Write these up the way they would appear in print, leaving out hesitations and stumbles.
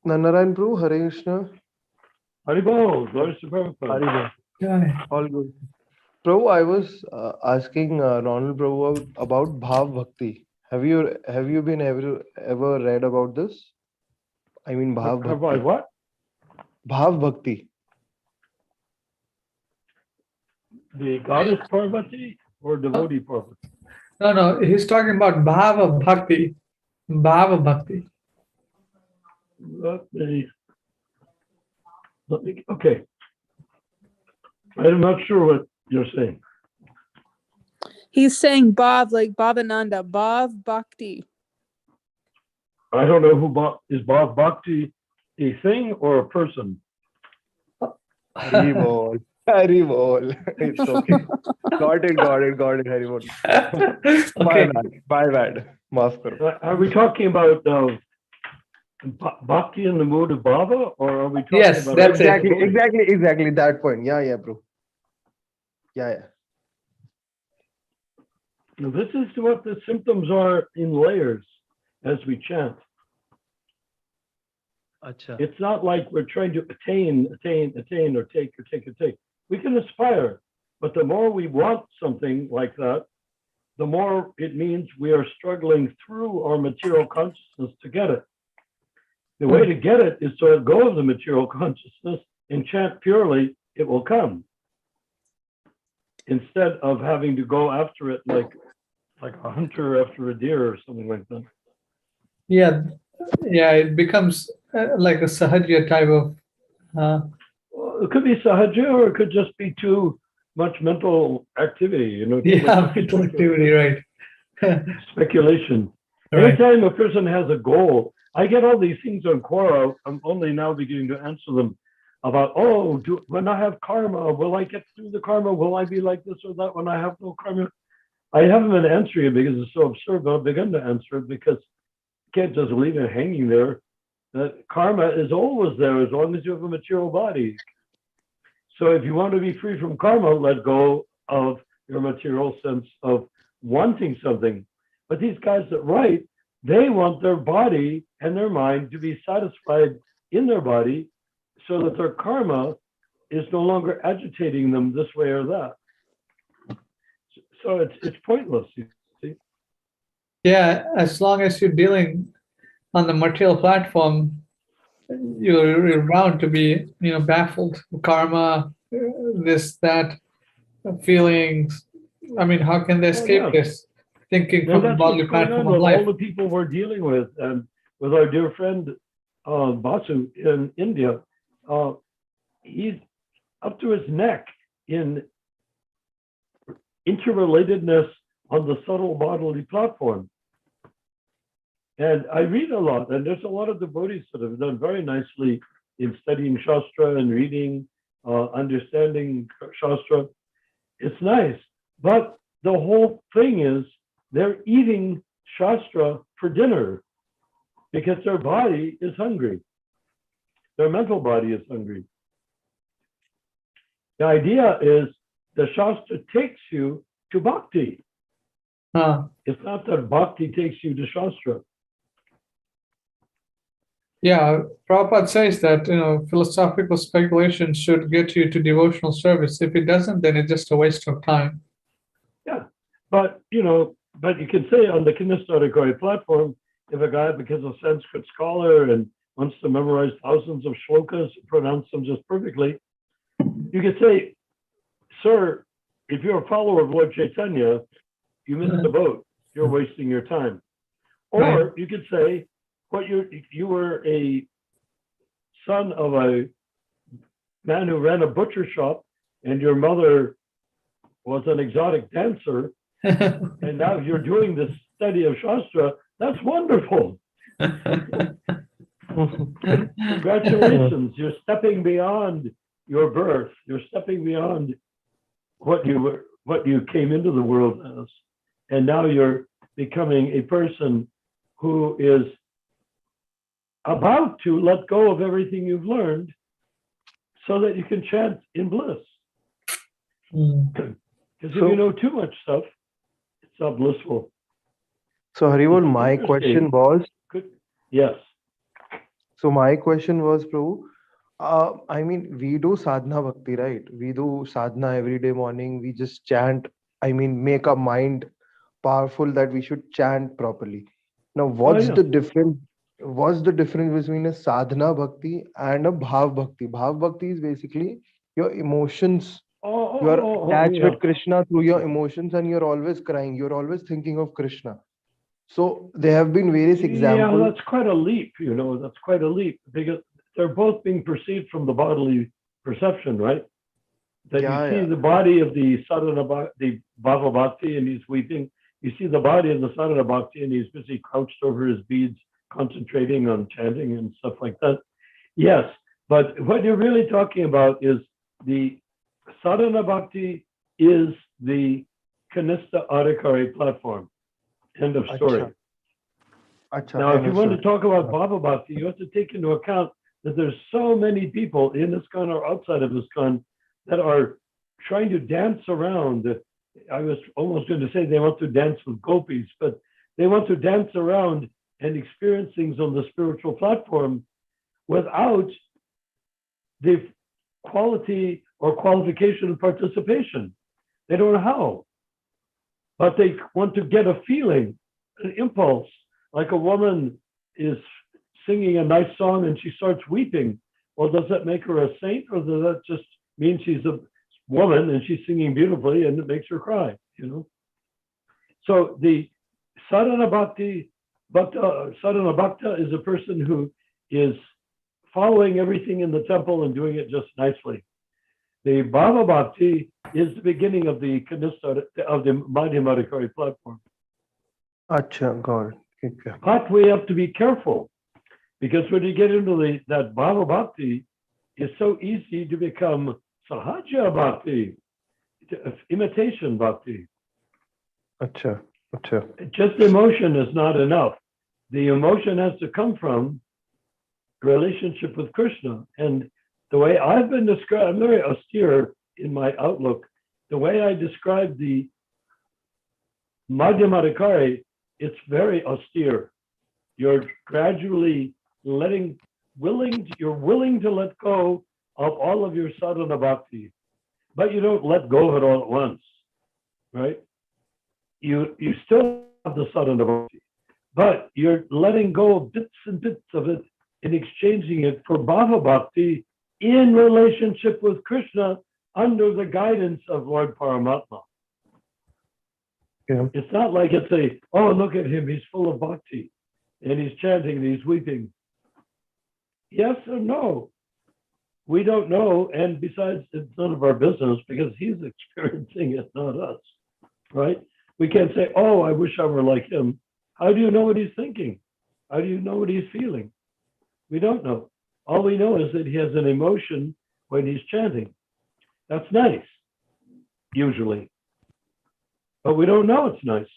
Narayan Prabhu, Hare Krishna. Haribol, glory to Prabhupada. Hare Yeah. all good. Prabhu, I was asking Ronald Prabhu about Bhav Bhakti. Have you been ever read about this? I mean Bhav Have I Bhakti. what? Bhav Bhakti. The goddess Parvati or devotee Parvati? No, he's talking about Bhava Bhakti. Bhava Bhakti. Okay. I'm not sure what you're saying. He's saying Bhav, like Bhavananda, Bhav Bhakti. I don't know is Bhav Bhakti a thing or a person? Hari Bol. Hari Bol. It's okay. Got it, Hari Bol. Okay. My bad. Maaf karo. Are we talking about Bhakti in the mood of Bhava, or are we talking Yes, about that's Exactly, devotee? exactly that point. Yeah, bro. Yeah. Now, this is what the symptoms are in layers as we chant. Acha. It's not like we're trying to attain, or take. We can aspire, but the more we want something like that, the more it means we are struggling through our material consciousness to get it. The way to get it is to let go of the material consciousness and chant purely, it will come. Instead of having to go after it like a hunter after a deer or something like that. Yeah, it becomes like a sahaja type of. Well, it could be sahaja, or it could just be too much mental activity, too much Mental activity, right? speculation. Right. Anytime a person has a goal, I get all these things on Quora. I'm only now beginning to answer them about, when I have karma, will I get through the karma? Will I be like this or that when I have no karma? I haven't been answering it because it's so absurd, but I've begun to answer it because you can't just leave it hanging there. That karma is always there as long as you have a material body. So if you want to be free from karma, let go of your material sense of wanting something. But these guys that write, they want their body and their mind to be satisfied in their body so that their karma is no longer agitating them this way or that. So it's pointless, you see. Yeah, as long as you're dealing on the material platform, you're bound to be, baffled. Karma, this, that, feelings. I mean, how can they escape this? Thinking from the that's bodily what's going platform on of with all life. the people we're dealing with, and with our dear friend Basu in India. He's up to his neck in interrelatedness on the subtle bodily platform. And I read a lot, and there's a lot of devotees that have done very nicely in studying Shastra and reading, understanding Shastra. It's nice, but the whole thing is they're eating Shastra for dinner because their body is hungry. Their mental body is hungry. The idea is the Shastra takes you to bhakti. It's not that bhakti takes you to Shastra. Yeah, Prabhupada says that, philosophical speculation should get you to devotional service. If it doesn't, then it's just a waste of time. Yeah, but you can say on the Kinnistarikari platform, if a guy becomes a Sanskrit scholar and wants to memorize thousands of shlokas, pronounce them just perfectly, you could say, sir, if you're a follower of Lord Chaitanya, you missed the boat. You're wasting your time. Or you could say, you were a son of a man who ran a butcher shop, and your mother was an exotic dancer, and now you're doing this study of Shastra. That's wonderful. Congratulations. You're stepping beyond your birth. You're stepping beyond what you came into the world as. And now you're becoming a person who is about to let go of everything you've learned so that you can chant in bliss. Because if you know too much stuff, it's not blissful. So Haribol, my question was, Yes. So my question was, Prabhu, I mean, we do sadhana bhakti, right? We do sadhana every day morning. We just chant. I mean, make our mind powerful that we should chant properly. Now, Oh, yeah. What's the difference between a sadhana bhakti and a bhav bhakti? Bhav bhakti is basically your emotions. You are attached Yeah. with Krishna through your emotions, and you're always crying. You're always thinking of Krishna. So there have been various Yeah, examples. that's quite a leap, that's quite a leap because they're both being perceived from the bodily perception, right? That you Yeah, see yeah. the body of the sadhana, the Bhava Bhakti, and he's weeping. You see the body of the sadhana Bhakti, and he's busy crouched over his beads, concentrating on chanting and stuff like that. Yes, but what you're really talking about is the sadhana Bhakti is the Kanista Adhikari platform. End of story. Acha, acha, Now, if you want to understood. talk about Bhava Bhakti, you have to take into account that there's so many people in ISKCON or outside of ISKCON that are trying to dance around. I was almost going to say they want to dance with gopis, but they want to dance around and experience things on the spiritual platform without the quality or qualification of participation. They don't know how, but they want to get a feeling, an impulse, like a woman is singing a nice song and she starts weeping. Well, does that make her a saint, or does that just mean she's a woman and she's singing beautifully and it makes her cry? So the sadhana bhakti, sadhana bhakta is a person who is following everything in the temple and doing it just nicely. The Bhava Bhakti is the beginning of the Kanista, of the Madhyamadikari platform. Acha, got it. Okay. But we have to be careful because when you get into that Bhava Bhakti, it's so easy to become Sahaja Bhakti, imitation Bhakti. Acha, acha. Just emotion is not enough. The emotion has to come from relationship with Krishna. And the way I've been described, I'm very austere in my outlook. The way I describe the Madhyamadikari, it's very austere. You're gradually you're willing to let go of all of your sadhana bhakti, but you don't let go of it all at once, right? You still have the sadhana bhakti, but you're letting go of bits and bits of it and exchanging it for bhava bhakti in relationship with Krishna under the guidance of Lord Paramatma. Yeah. It's not like it's oh, look at him, he's full of bhakti and he's chanting and he's weeping. Yes or no? We don't know, and besides, it's none of our business because he's experiencing it, not us, right? We can't say, oh, I wish I were like him. How do you know what he's thinking? How do you know what he's feeling? We don't know. All we know is that he has an emotion when he's chanting. That's nice, usually. But we don't know it's nice.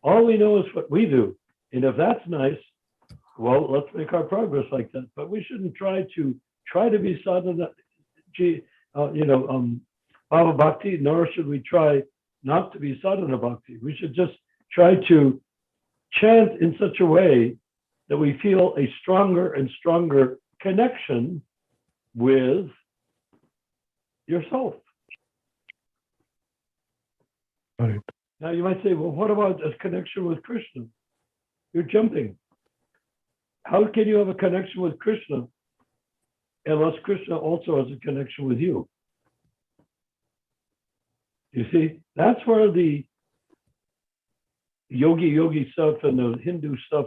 All we know is what we do. And if that's nice, well, let's make our progress like that. But we shouldn't try to be sadhana, bhava bhakti, nor should we try not to be sadhana bhakti. We should just try to chant in such a way that we feel a stronger and stronger connection with yourself. Right. Now you might say, well, what about a connection with Krishna? You're jumping. How can you have a connection with Krishna unless Krishna also has a connection with you? You see, that's where the yogi stuff and the Hindu stuff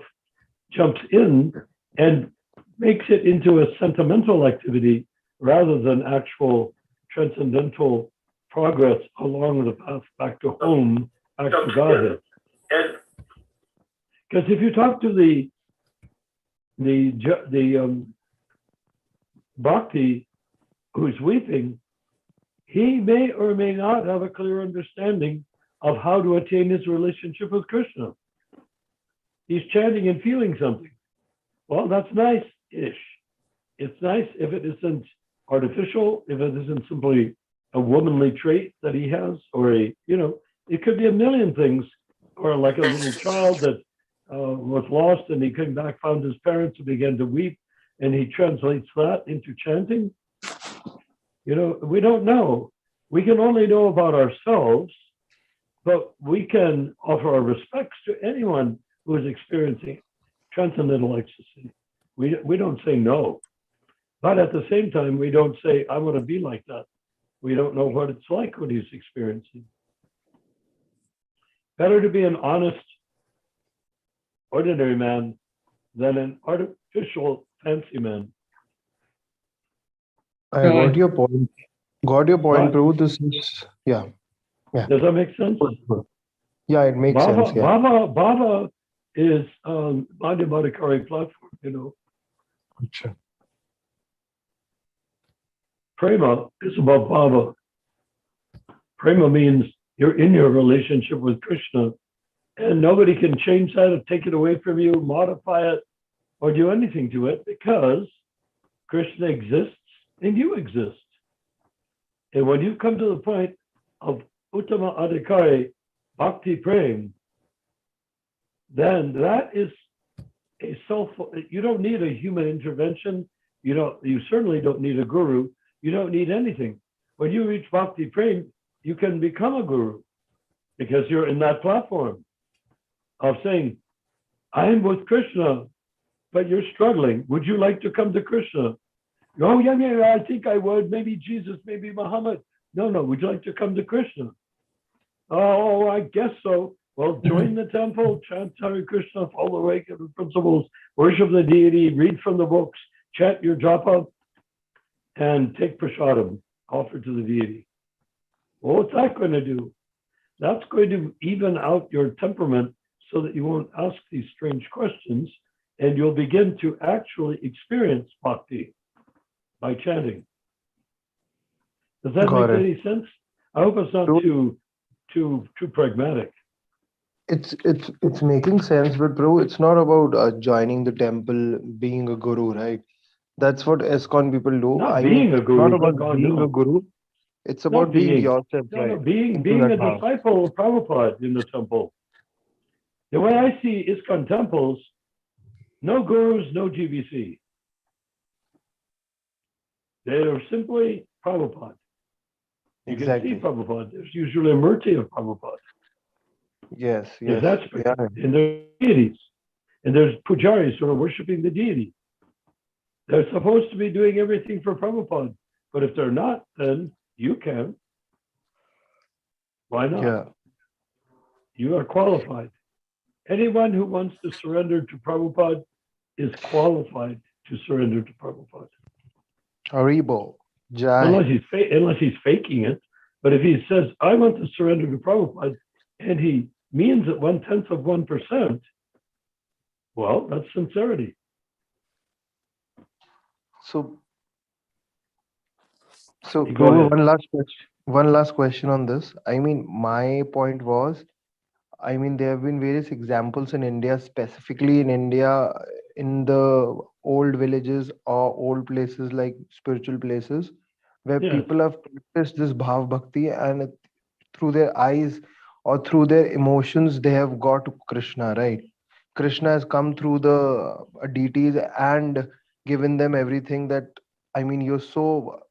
jumps in and makes it into a sentimental activity rather than actual transcendental progress along the path back to home, back to Godhead. Because if you talk to the bhakti who's weeping, he may or may not have a clear understanding of how to attain his relationship with Krishna. He's chanting and feeling something. Well, that's nice-ish. It's nice if it isn't artificial, if it isn't simply a womanly trait that he has, or it could be a million things, or like a little child that was lost and he came back, found his parents and began to weep. and he translates that into chanting? We don't know. We can only know about ourselves, but we can offer our respects to anyone who is experiencing transcendental ecstasy. We don't say no. But at the same time, we don't say, I want to be like that. We don't know what it's like when he's experiencing. Better to be an honest, ordinary man than an artificial, fancy man. I got your point. Prabhu. This is, yeah. Does that make sense? Yeah, it makes sense. Yeah. Bhava is Madhyamādhikari platform, Sure. Prema is about Bhava. Prema means you're in your relationship with Krishna, and nobody can change that or take it away from you, modify it, or do anything to it, because Krishna exists and you exist. And when you come to the point of Uttama Adhikari, Bhakti Prem, then that is a you don't need a human intervention. You certainly don't need a guru. You don't need anything. When you reach Bhakti Prem, you can become a guru because you're in that platform of saying, I'm with Krishna, but you're struggling. Would you like to come to Krishna? Oh, yeah, I think I would. Maybe Jesus, maybe Muhammad. No, would you like to come to Krishna? Oh, I guess so. Well, join the temple, chant Hare Krishna, follow the Vaikuntha principles, worship the deity, read from the books, chant your japa, and take prasadam, offer to the deity. Well, what's that going to do? That's going to even out your temperament so that you won't ask these strange questions, and you'll begin to actually experience bhakti by chanting. Does that make any sense? I hope it's not too pragmatic. It's making sense, but bro, it's not about joining the temple, being a guru, right? That's what ISKCON people do. Not being a guru. Not about being a guru. It's about being yourself, right? Being a disciple of Prabhupada in the temple. The way I see ISKCON temples, no gurus, no GBC. They are simply Prabhupada. You can see Prabhupada. There's usually a murti of Prabhupada. Yes. And there's deities. And there's pujaris who are worshiping the deity. They're supposed to be doing everything for Prabhupada. But if they're not, then you can. Why not? Yeah. You are qualified. Anyone who wants to surrender to Prabhupada is qualified to surrender to Prabhupada. Haribo. Jai. Unless he's faking it. But if he says, I want to surrender to Prabhupada, and he means it 0.1%, well, that's sincerity. So Prabhu, one last question on this. I mean, my point was, there have been various examples in India, specifically in India, in the old villages or old places like spiritual places, where people have practiced this bhav bhakti, and through their eyes or through their emotions, they have got to Krishna, right? Krishna has come through the deities and given them everything that, you're so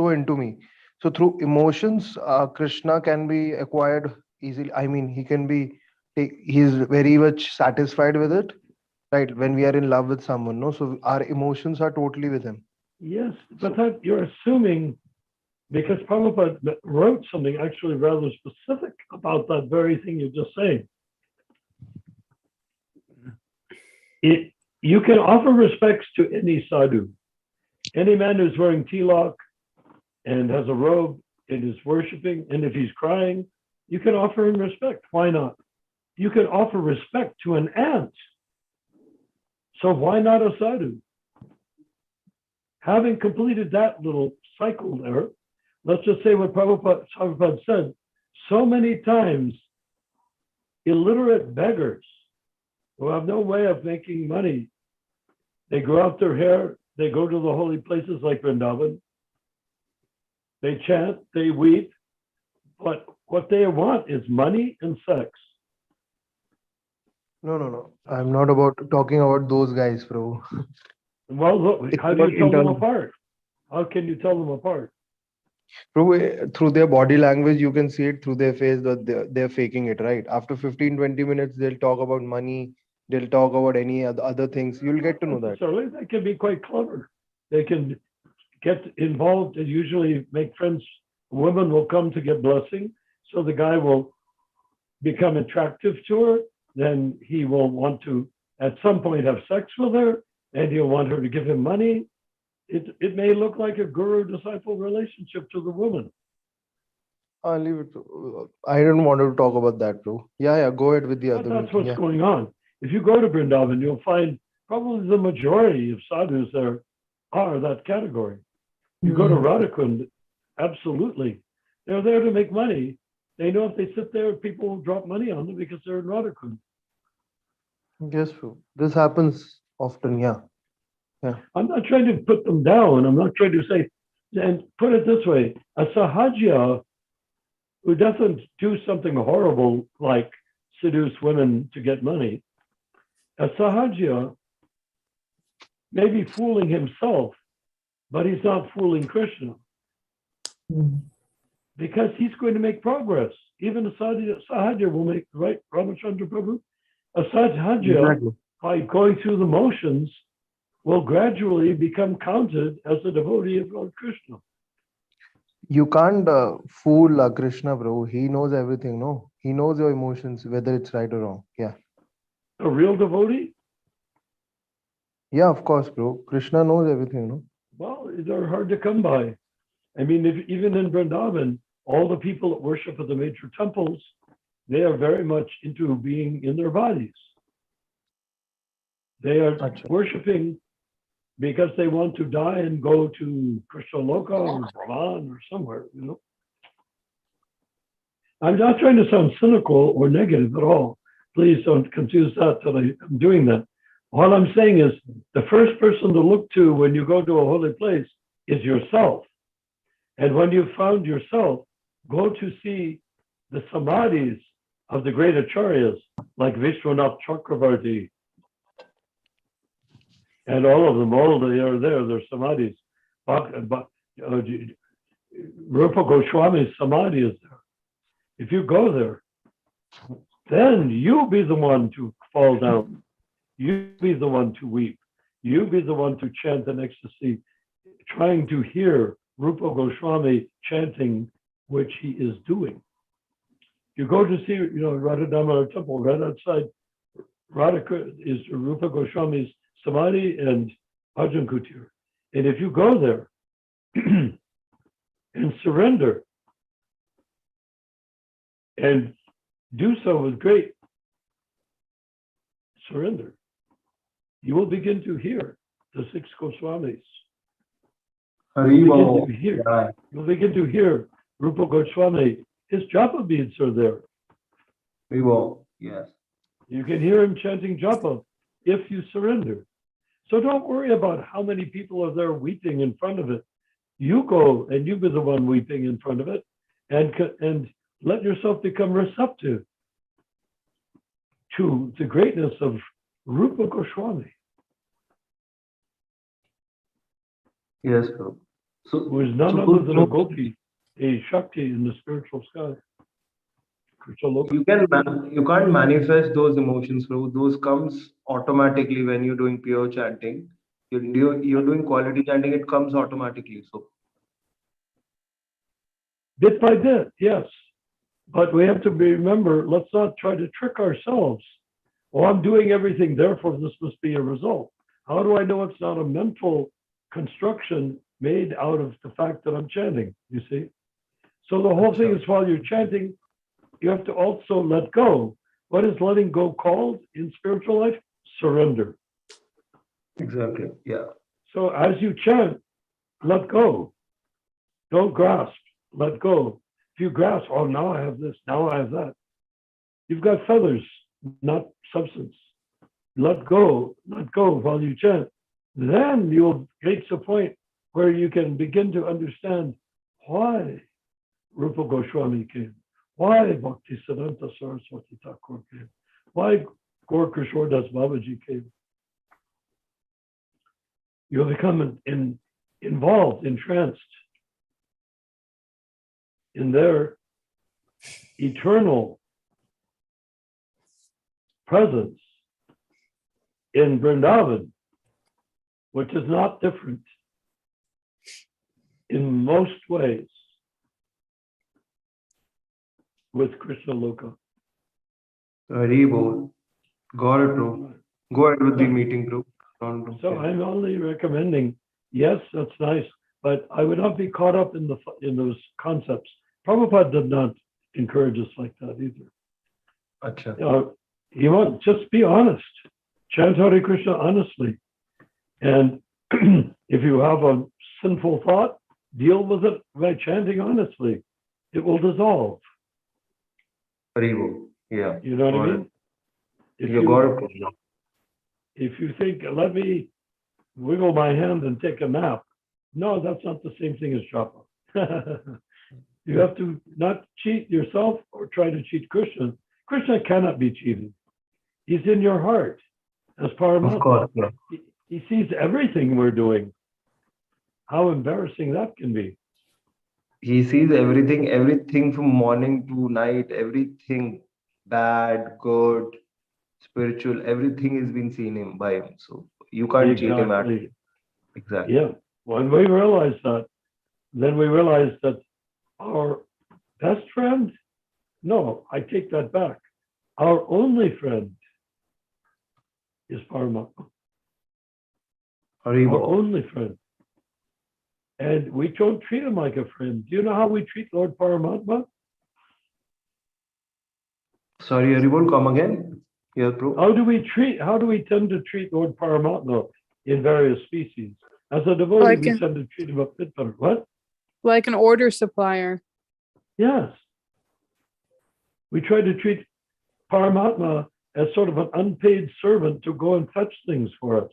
into me. So through emotions, Krishna can be acquired easily. He's very much satisfied with it, right? When we are in love with someone, no? So our emotions are totally with him. Yes, but that you're assuming, because Prabhupada wrote something actually rather specific about that very thing you're just saying. You can offer respects to any sadhu. Any man who's wearing tilak and has a robe and is worshiping, and if he's crying, you can offer him respect. Why not? You can offer respect to an ant. So why not a sadhu? Having completed that little cycle there, let's just say what Prabhupada said, so many times illiterate beggars who have no way of making money, they grow out their hair, they go to the holy places like Vrindavan, they chant, they weep, but what they want is money and sex. No. I'm not talking about those guys, bro. Well, look, It's how do not you tell them internal. apart? How can you tell them apart? Prabhu, through their body language, you can see it through their face that they're faking it, right? After 15-20 minutes, they'll talk about money, they'll talk about any other things. You'll get to know Not that. necessarily. They can be quite clever. They can get involved and usually make friends. Women will come to get blessing. So the guy will become attractive to her. Then he will want to, at some point, have sex with her, and he'll want her to give him money. It may look like a guru-disciple relationship to the woman. I'll leave it. I don't want to talk about that, bro. Yeah, go ahead with the But other that's meeting. what's Yeah. going on. If you go to Vrindavan, you'll find probably the majority of sadhus there are that category. You go to Radhakund, absolutely. They're there to make money. They know if they sit there, people will drop money on them because they're in Radhakund. Yes, bro. This happens often. Yeah. I'm not trying to put them down. I'm not trying to say, and put it this way, a sahajya who doesn't do something horrible like seduce women to get money, a sahajya may be fooling himself, but he's not fooling Krishna because he's going to make progress. Even a sahajya will make, right, Ramachandra Prabhu? A sahajya, by going through the motions, will gradually become counted as a devotee of Lord Krishna. You can't fool Krishna, bro. He knows everything, no? He knows your emotions, whether it's right or wrong. Yeah. A real devotee? Yeah, of course, bro. Krishna knows everything, no? Well, they're hard to come by. I mean, even in Vrindavan, all the people that worship at the major temples, they are very much into being in their bodies. They are worshiping because they want to die and go to Krishna Loka or Brahman or somewhere, you know. I'm not trying to sound cynical or negative at all. Please don't confuse that I'm doing that. All I'm saying is the first person to look to when you go to a holy place is yourself. And when you've found yourself, go to see the samadhis of the great acharyas like Vishwanath Chakravarti and all of them, all they are there, they're samadhis. Rupa Goswami's samadhi is there. If you go there, then you be the one to fall down. You be the one to weep. You be the one to chant in ecstasy, trying to hear Rupa Goswami chanting, which he is doing. You go to see, Radha Damodar temple, right outside Radha is Rupa Goswami's samadhi and Bhajan Kutir. And if you go there and surrender and do so with great surrender, you will begin to hear the six Goswamis. You'll begin to hear Rupa Goswami. His japa beads are there. Yes. You can hear him chanting japa if you surrender. So don't worry about how many people are there weeping in front of it. You go and you be the one weeping in front of it, and let yourself become receptive to the greatness of Rupa Goswami. Yes, bro. So, who is none other than a gopi, a Shakti in the spiritual sky. you can't manifest those emotions, bro. Those comes automatically when you're doing pure chanting. You're doing quality chanting, it comes automatically. So Bit by bit, yes. But we have to remember, let's not try to trick ourselves. Oh, I'm doing everything, therefore this must be a result. How do I know it's not a mental construction made out of the fact that I'm chanting, you see? So the whole thing is while you're chanting, you have to also let go. What is letting go called in spiritual life? Surrender. exactly, yeah. So as you chant, let go. Don't grasp, let go. If you grasp, oh, now I have this, now I have that. You've got feathers, not substance. Let go while you chant. Then you'll reach a point where you can begin to understand why Rupa Goswami came, why Bhaktisiddhanta Saraswati Thakur came, why Gaur Kishore Das Babaji came. you'll become involved, entranced in their eternal presence in Vrindavan, which is not different in most ways with Krishna Loka. Haribo. Got it, bro. Go ahead with the meeting, bro. So I'm only recommending, yes, that's nice, but I would not be caught up in those concepts. Prabhupada did not encourage us like that either. Acha. You want just be honest. Chant Hare Krishna honestly. And if you have a sinful thought, deal with it by chanting honestly. It will dissolve. Haribo. Yeah. You know what I Got mean? it. You got it. If you think, let me wiggle my hand and take a nap. No, that's not the same thing as japa. You have to not cheat yourself or try to cheat Krishna. Krishna cannot be cheated. He's in your heart as Paramatma. Of course, yeah. He sees everything we're doing. How embarrassing that can be. He sees everything from morning to night, everything bad, good, spiritual, everything is being seen him by him. So you can't cheat him at all. Exactly. Yeah. When we realize that, then we realize that our best friend, no, I take that back. Our only friend is Paramatma. Our Haribo. only friend. And we don't treat him like a friend. Do you know how we treat Lord Paramatma? Sorry, Haribo, come again. Yeah, bro. How do we tend to treat Lord Paramatma in various species? As a devotee, Like we tend to treat him a bit better. What? Like an order supplier. Yes. We try to treat Paramatma as sort of an unpaid servant to go and fetch things for us.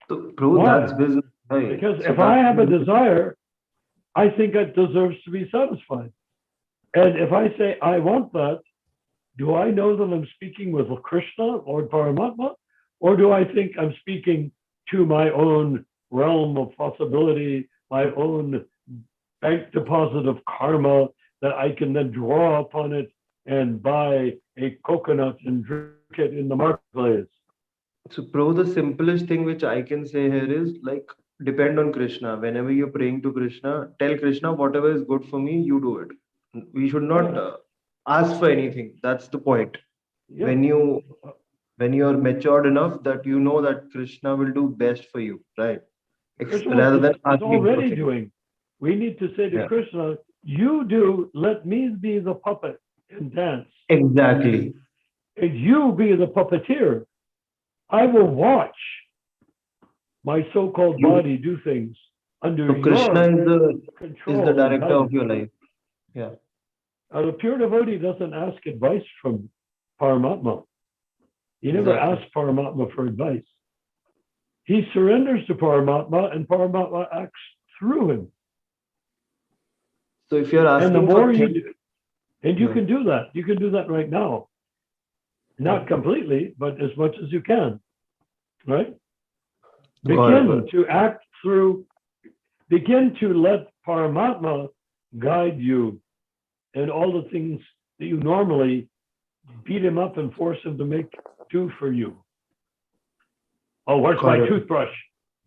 So, bro, Why? that's business. Right? Because So if I that's have a business. desire, I think it deserves to be satisfied. And if I say I want that, do I know that I'm speaking with Krishna or Paramatma? Or do I think I'm speaking to my own realm of possibility, my own bank deposit of karma that I can then draw upon it and buy a coconut and drink it in the marketplace? So, bro, the simplest thing which I can say here is like depend on Krishna. Whenever you're praying to Krishna, tell Krishna whatever is good for me, you do it. We should not ask for anything. That's the point. Yeah. When you are matured enough that you know that Krishna will do best for you, right? Krishna Rather is than asking for already things. doing. We need to say to Yeah. Krishna, you do, let me be the puppet and dance. Exactly. And you be the puppeteer. I will watch my so-called body do things under So Krishna your is control. the and director of guidance. your life. Yeah. The pure devotee doesn't ask advice from Paramatma. He never Exactly. asks Paramatma for advice. He surrenders to Paramatma and Paramatma acts through him. So if you're And the asking more for you things, do, and you Yeah. can do that. You can do that right now. Not completely, but as much as you can. Right? Begin to act through, begin to let Paramatma guide you in all the things that you normally beat him up and force him to do for you. Oh, where's my toothbrush?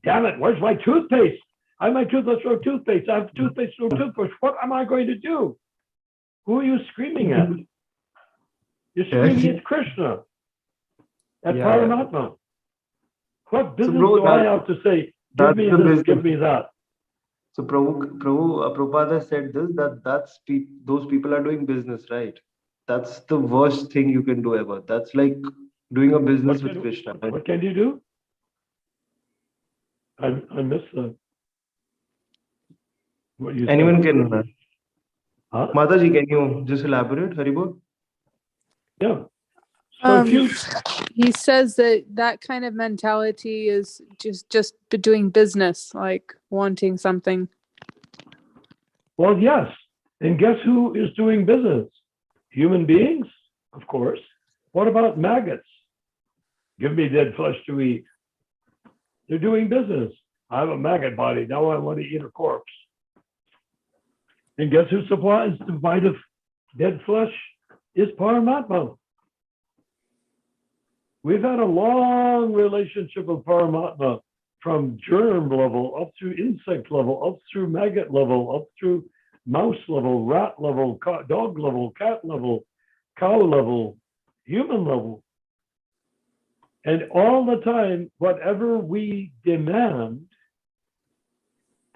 Damn it, where's my toothpaste? I have my toothbrush, no toothpaste. I have toothpaste, no toothbrush. What am I going to do? Who are you screaming at? You're screaming at Krishna, at Paramatma. What business do I have to say, give me this, give me that? So Prabhupada said this, those people are doing business, right? That's the worst thing you can do ever. That's like doing a business with Krishna. Right? What can you do? I missed that. What you Anyone said. can. Huh? Mataji, can you just elaborate, Haribol? Yeah. So if you, he says that kind of mentality is just doing business, like wanting something. well, yes. And guess who is doing business? Human beings, of course. What about maggots? Give me dead flesh to eat. They're doing business. I have a maggot body. Now I want to eat a corpse. And guess who supplies the bite of dead flesh? Is Paramatma. We've had a long relationship with Paramatma from germ level up through insect level, up through maggot level, up through mouse level, rat level, dog level, cat level, cow level, human level. And all the time, whatever we demand,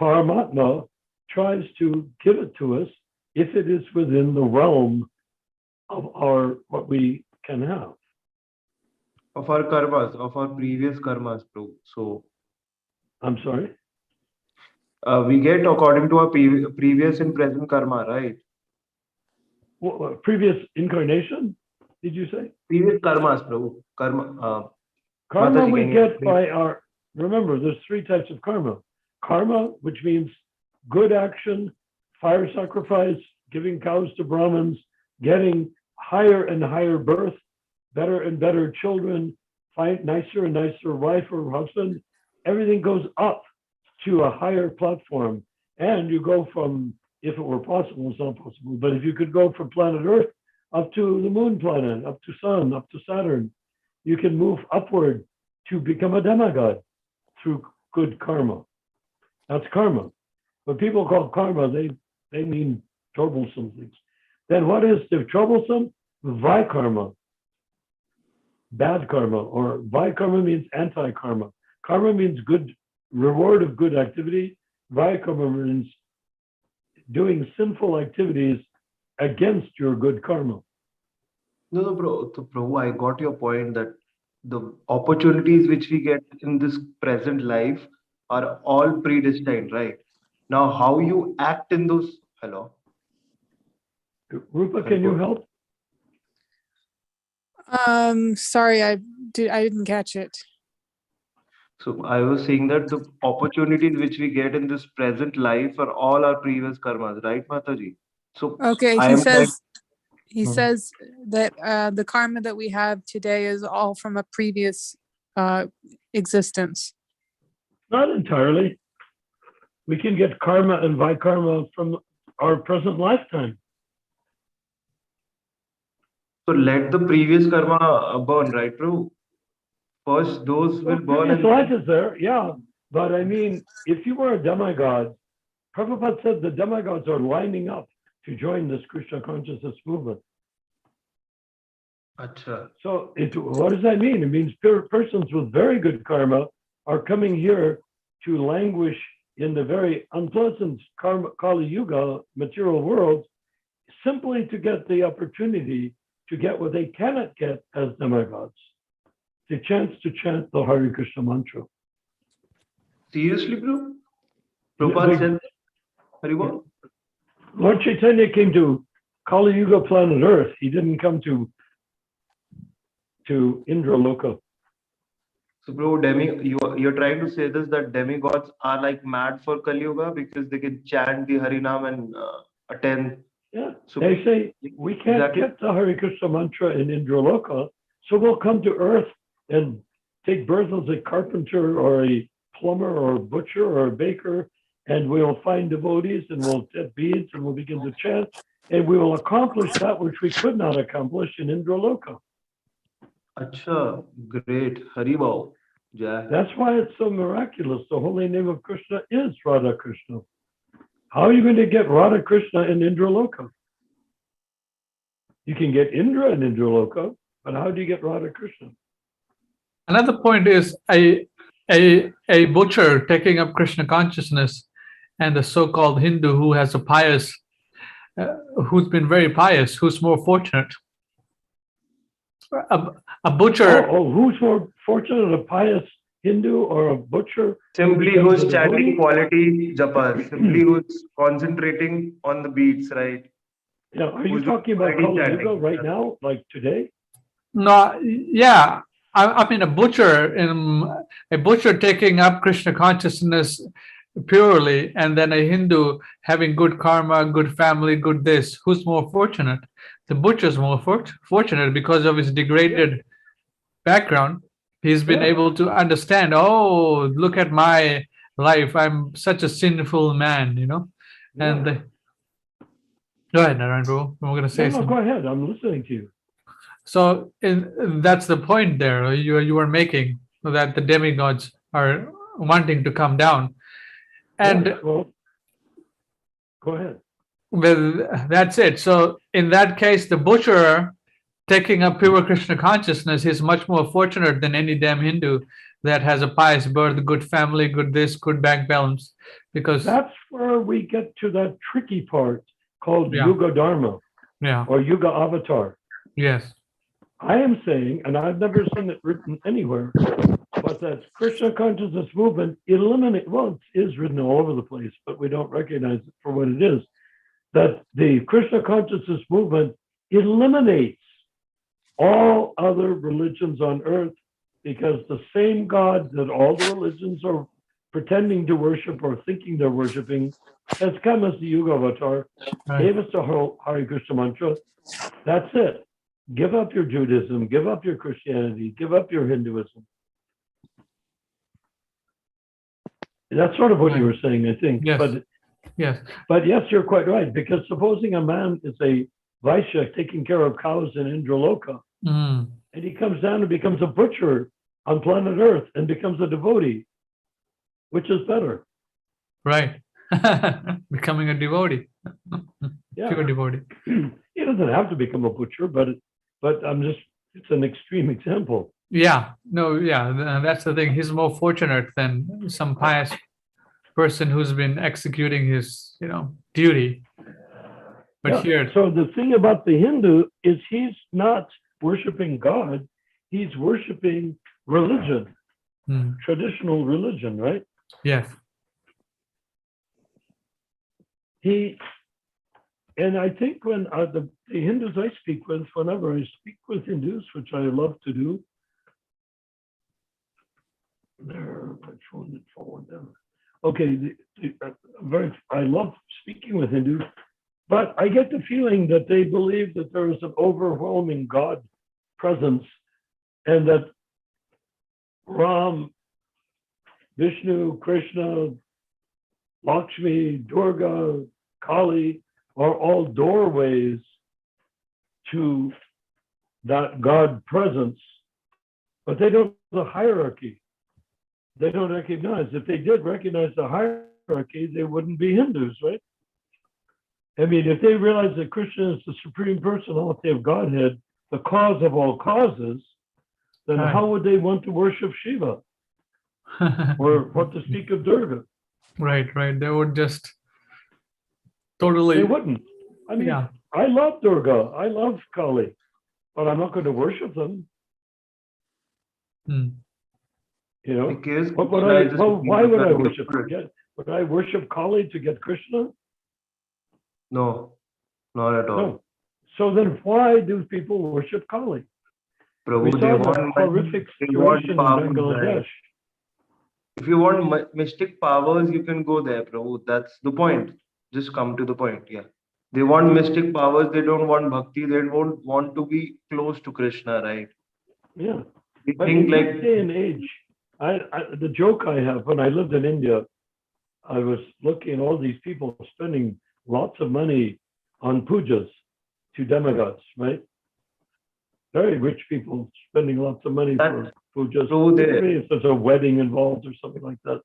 Paramatma tries to give it to us if it is within the realm of our what we can have. Of our karmas, of our previous karmas, Prabhu. So I'm sorry? we get according to our previous and present karma, right? What, previous incarnation, did you say? Previous karmas, Prabhu. Karma. Karma Mataji, we can you get explain? by our, remember, there's three types of karma. Karma, which means good action, fire sacrifice, giving cows to Brahmins, getting higher and higher birth, better and better children, find nicer and nicer wife or husband. Everything goes up to a higher platform. And you go from, if it were possible, it's not possible, but if you could go from planet Earth up to the moon planet, up to Sun, up to Saturn, you can move upward to become a demigod through good karma. That's karma. When people call karma, they mean troublesome things. Then what is the troublesome? Vikarma. Bad karma, or vikarma means anti-karma. Karma means good reward of good activity. Vikarma means doing sinful activities against your good karma. No, bro. So, Prabhu, I got your point that the opportunities which we get in this present life are all predestined, right? Now, how you act in those. Hello. Rupa, can you help? Sorry, I didn't catch it. So I was saying that the opportunities which we get in this present life are all our previous karmas, right, Mataji? So Okay, I he am like, says that the karma that we have today is all from a previous existence. Not entirely. We can get karma and vikarma from our present lifetime. so let the previous karma burn, right, Prabhu? First, those will burn Previous and life is there, yeah. But I mean, if you were a demigod, Prabhupada said the demigods are lining up to join this Krishna consciousness movement. Acha. So what does that mean? It means persons with very good karma are coming here to languish in the very unpleasant Kali Yuga material world simply to get the opportunity to get what they cannot get as demigods, the chance to chant the Hare Krishna mantra. Seriously, bro? Prabhupada said, Haribol? Lord Chaitanya came to Kali Yuga planet Earth. He didn't come to Indra Loka. So, bro, you're trying to say this that demigods are like mad for Kali Yuga because they can chant the Harinam and attend. Yeah, So they say we can't exactly. get the Hare Krishna mantra in Indra Loka, so we'll come to Earth and take birth as a carpenter or a plumber or a butcher or a baker, and we'll find devotees and we'll set beads and we'll begin to chant, and we will accomplish that which we could not accomplish in Indra Loka. Acha, great. Haribol. Jai. That's why it's so miraculous. The holy name of Krishna is Radha Krishna. How are you going to get Radha Krishna in Indra Loka? You can get Indra in Indra Loka, but how do you get Radha Krishna? Another point is a butcher taking up Krishna consciousness and the so-called Hindu who has a pious, who's been very pious, who's more fortunate. A butcher. Who's more fortunate, a pious Hindu or a butcher? Simply who's chanting quality japas, simply who's concentrating on the beats, right? Yeah, are you talking about Kali Yuga right now, like today? No, yeah. I mean, a butcher taking up Krishna consciousness purely, and then a Hindu having good karma, good family, good this. Who's more fortunate? The butcher's more fortunate because of his degraded background. He's been Yeah. able to understand, oh, look at my life. I'm such a sinful man, you know. And Yeah. go ahead, Narayan Prabhu. I'm going to say No, something. go ahead. I'm listening to you. So that's the point there you are making, that the demigods are wanting to come down. And Yeah, well, go ahead. well, that's it. So in that case, the butcher taking up pure Krishna consciousness is much more fortunate than any damn Hindu that has a pious birth, good family, good this, good bank balance. Because That's where we get to that tricky part called yeah, Yuga Dharma yeah, or Yuga Avatar. yes, I am saying, and I've never seen it written anywhere, but that Krishna consciousness movement eliminate. Well, it is written all over the place, but we don't recognize it for what it is. That the Krishna consciousness movement eliminates all other religions on earth, because the same God that all the religions are pretending to worship or thinking they're worshiping has come as the Yuga Avatar, right, gave us the whole Hare Krishna mantra. That's it. Give up your Judaism, give up your Christianity, give up your Hinduism. That's sort of what you were saying, I think. yes, yes, But yes, you're quite right, because supposing a man is a Vaishya taking care of cows in Indraloka, mm, and he comes down and becomes a butcher on planet Earth and becomes a devotee, which is better? right. Becoming a devotee, Yeah. pure devotee. He doesn't have to become a butcher, but I'm just, it's an extreme example. Yeah, no, yeah, that's the thing. He's more fortunate than some pious person who's been executing his, duty. But Yeah. here, So the thing about the Hindu is he's not worshiping God, he's worshiping religion, mm, traditional religion, right? yes, And I think when the Hindus I speak with, whenever I speak with Hindus, which I love to do, there, my phone had fallen down. Okay, I love speaking with Hindus, but I get the feeling that they believe that there is an overwhelming God presence, and that Ram, Vishnu, Krishna, Lakshmi, Durga, Kali are all doorways to that God presence, but they don't have the hierarchy. They don't recognize. If they did recognize the hierarchy, they wouldn't be Hindus, right? I mean, if they realize that Krishna is the supreme personality of Godhead, the cause of all causes, then right. how would they want to worship Shiva or what to speak of Durga? right, they would just They totally, wouldn't. I mean, yeah, I love Durga, I love Kali, but I'm not going to worship them. mm, You know, Because what would Krishna is the why supreme would I personality of worship? God. Would I worship Kali to get Krishna? No, not at all. No. So then why do people worship Kali? We Prabhu, they saw that want money, horrific they want situation in powers, Bangladesh. right? If you want mystic powers, you can go there, Prabhu. That's the point. Just come to the point. Yeah. They want mystic powers. They don't want bhakti. They don't want to be close to Krishna, right? Yeah. They But in think this like, day and age, the joke I have, when I lived in India, I was looking at all these people spending lots of money on pujas to demigods, right? Very rich people spending lots of money for pujas. So Maybe if there's a wedding involved or something like that.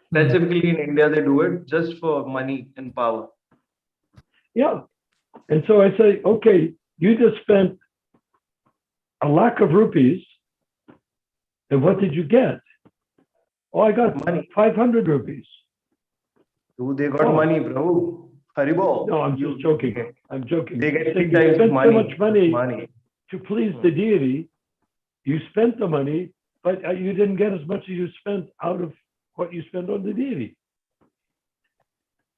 specifically in India, they do it just for money and power. Yeah. And so I say, okay, you just spent a lakh of rupees, and what did you get? Oh, I got Money. 500 rupees. So they got Oh. money, Prabhu. Haribo. No, I'm just joking. I'm joking. They get Saying 3 you times spent money. so much money Money. to please the deity. You spent the money, but you didn't get as much as you spent out of what you spent on the deity.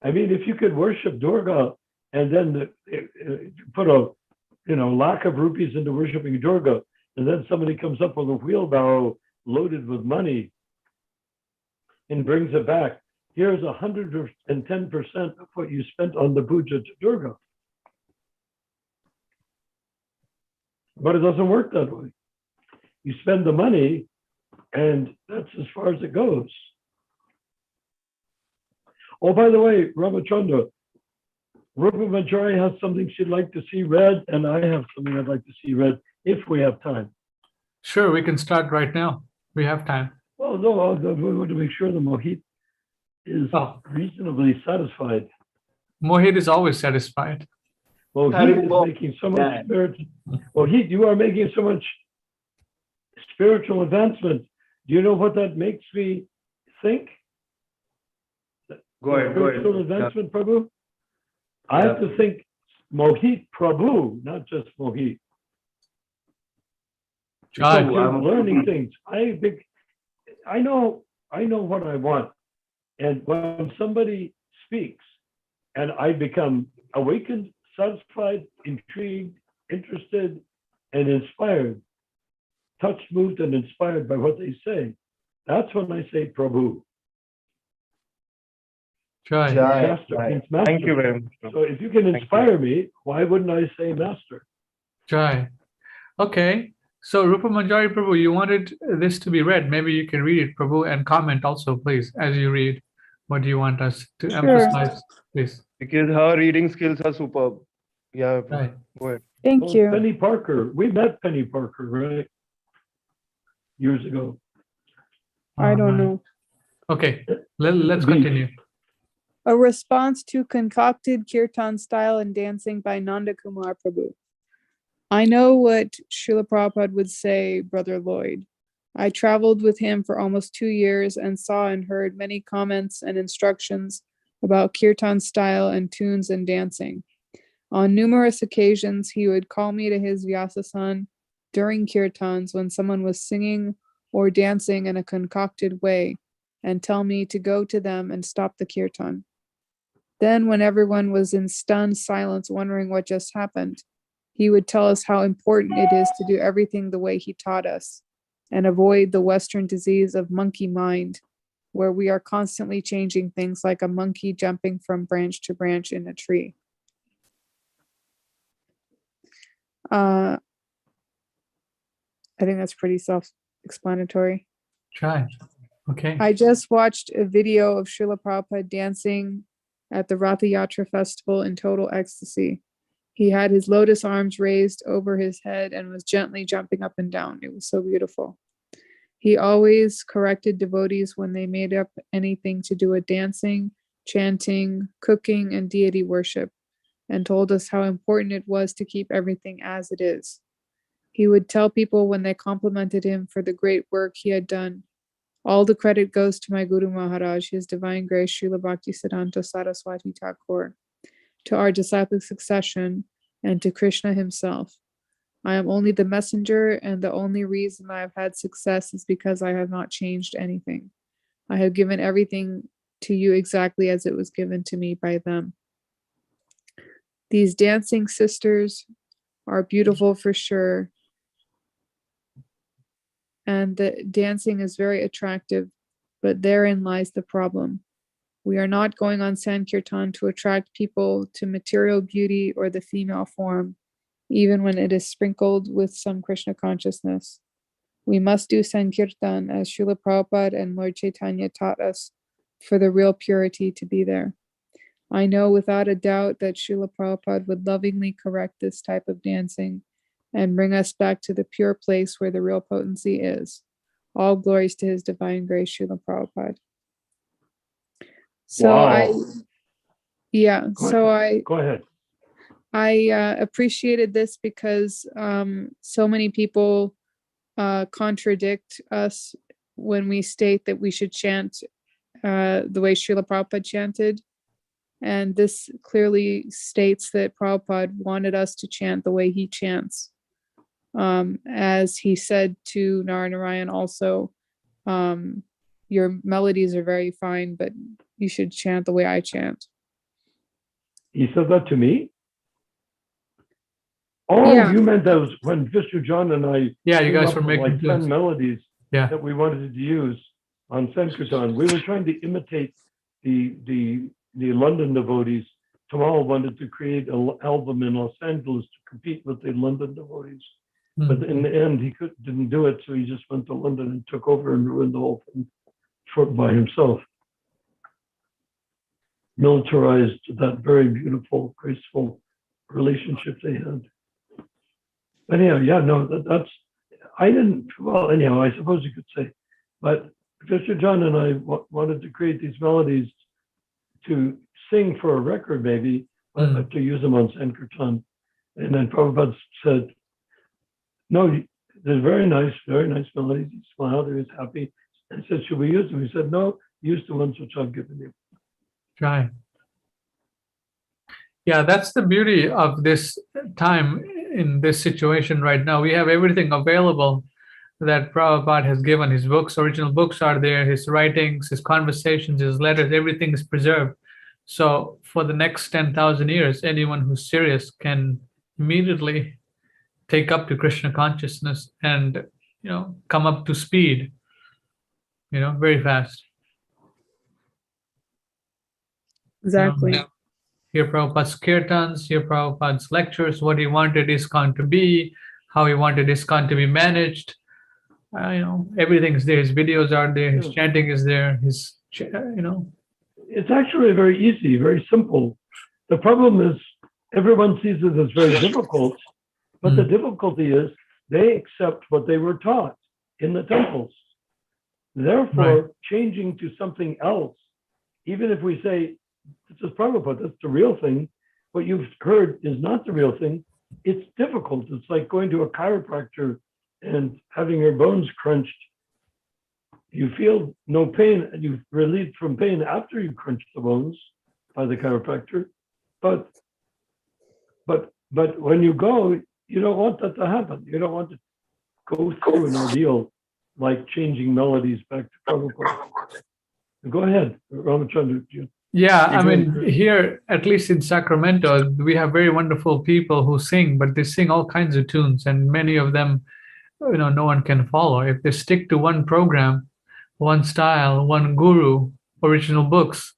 I mean, if you could worship Durga and then put a lakh of rupees into worshiping Durga, and then somebody comes up with a wheelbarrow loaded with money and brings it back. Here's 110% of what you spent on the puja to Durga. But it doesn't work that way. You spend the money And that's as far as it goes. Oh, by the way, Ramachandra, Rupa Manjari has something she'd like to see read, and I have something I'd like to see read if we have time. Sure, we can start right now. We have time. Well, no, we want to make sure the Mohit is reasonably satisfied. Mohit is always satisfied. Mohit is making so much spiritual. Mohit, you are making so much spiritual advancement. Do you know what that makes me think? Go ahead. Spiritual advancement, Prabhu? I have to think Mohit Prabhu, not just Mohit. I'm learning things. I know what I want. And when somebody speaks and I become awakened, satisfied, intrigued, interested, and inspired, touched, moved, and inspired by what they say, that's when I say Prabhu. Master means master. Thank you very much. So if you can inspire me, why wouldn't I say master? Jai. Okay. So Rupa Manjari Prabhu, you wanted this to be read. Maybe you can read it, Prabhu, and comment also, please, as you read. What do you want us to emphasize, please? Because her reading skills are superb. Yeah, Right. go ahead. Thank you. Penny Parker. We met Penny Parker, right? Years ago. I don't know. Okay, let's continue. A response to concocted kirtan style and dancing by Nanda Kumar Prabhu. I know what Srila Prabhupada would say, Brother Lloyd. I traveled with him for almost 2 years and saw and heard many comments and instructions about kirtan style and tunes and dancing. On numerous occasions, he would call me to his Vyasasan during kirtans when someone was singing or dancing in a concocted way and tell me to go to them and stop the kirtan. Then, when everyone was in stunned silence wondering what just happened, he would tell us how important it is to do everything the way he taught us and avoid the Western disease of monkey mind, where we are constantly changing things like a monkey jumping from branch to branch in a tree. I think that's pretty self-explanatory. Try. Okay. I just watched a video of Srila Prabhupada dancing at the Ratha Yatra festival in total ecstasy. He had his lotus arms raised over his head and was gently jumping up and down. It was so beautiful. He always corrected devotees when they made up anything to do with dancing, chanting, cooking, and deity worship, and told us how important it was to keep everything as it is. He would tell people when they complimented him for the great work he had done, all the credit goes to my Guru Maharaj, His Divine Grace Srila Bhaktisiddhanta Saraswati Thakur, to our disciplic succession, and to Krishna himself. I am only the messenger, and the only reason I have had success is because I have not changed anything. I have given everything to you exactly as it was given to me by them. These dancing sisters are beautiful for sure, and the dancing is very attractive, but therein lies the problem. We are not going on Sankirtan to attract people to material beauty or the female form, even when it is sprinkled with some Krishna consciousness. We must do Sankirtan as Srila Prabhupada and Lord Chaitanya taught us for the real purity to be there. I know without a doubt that Srila Prabhupada would lovingly correct this type of dancing and bring us back to the pure place where the real potency is. All glories to His Divine Grace, Srila Prabhupada. So Wow. Go ahead. I appreciated this because so many people contradict us when we state that we should chant the way Srila Prabhupada chanted. And this clearly states that Prabhupada wanted us to chant the way he chants. As he said to Naranarayan also, your melodies are very fine, but you should chant the way I chant. He said that to me? Oh, yeah. You meant that was when Vishnu John and I you guys were making like 10 melodies that we wanted to use on Sankirtan. We were trying to imitate the London devotees. Tamal wanted to create an album in Los Angeles to compete with the London devotees. But in the end, he didn't do it, so he just went to London and took over and ruined the whole thing by himself. Militarized that very beautiful, graceful relationship they had. Anyhow, yeah, no, that's, I didn't, well, anyhow, I suppose you could say, but Professor John and I wanted to create these melodies to sing for a record, maybe, but to use them on Sankirtan. And then Prabhupada said, no, they're very nice melodies. He smiled, he was happy, and said, should we use them? He said, no, use the ones which I've given you. Right. Yeah, that's the beauty of this time in this situation right now. We have everything available that Prabhupada has given. His books, original books are there, his writings, his conversations, his letters, everything is preserved. So for the next 10,000 years, anyone who's serious can immediately take up to Krishna consciousness and, come up to speed, very fast. Exactly. Hear Prabhupada's kirtans, hear Prabhupada's lectures, what he wanted ISKCON to be, how he wanted ISKCON to be managed. Everything's there. His videos are there. His chanting is there. It's actually very easy, very simple. The problem is everyone sees it as very difficult, but the difficulty is they accept what they were taught in the temples. Therefore, changing to something else, even if we say, this is Prabhupada, that's the real thing, what you've heard is not the real thing, it's difficult. It's like going to a chiropractor and having your bones crunched. You feel no pain, and you're relieved from pain after you crunch the bones by the chiropractor. But when you go, you don't want that to happen. You don't want to go through an ordeal like changing melodies back to Prabhupada. Go ahead, Ramachandra. Yeah, I mean, here, at least in Sacramento, we have very wonderful people who sing, but they sing all kinds of tunes, and many of them, no one can follow. If they stick to one program, one style, one guru, original books,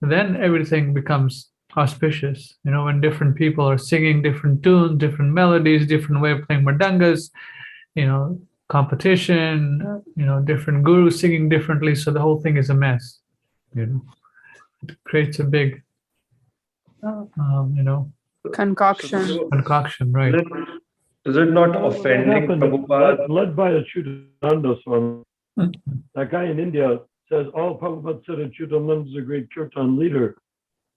then everything becomes auspicious. When different people are singing different tunes, different melodies, different way of playing mardangas, competition, different gurus singing differently, so the whole thing is a mess. It creates a big, concoction, right? Is it not offending Prabhupada? Led by a Chutananda Swami. That guy in India says, oh, Prabhupada said Chutananda is a great kirtan leader.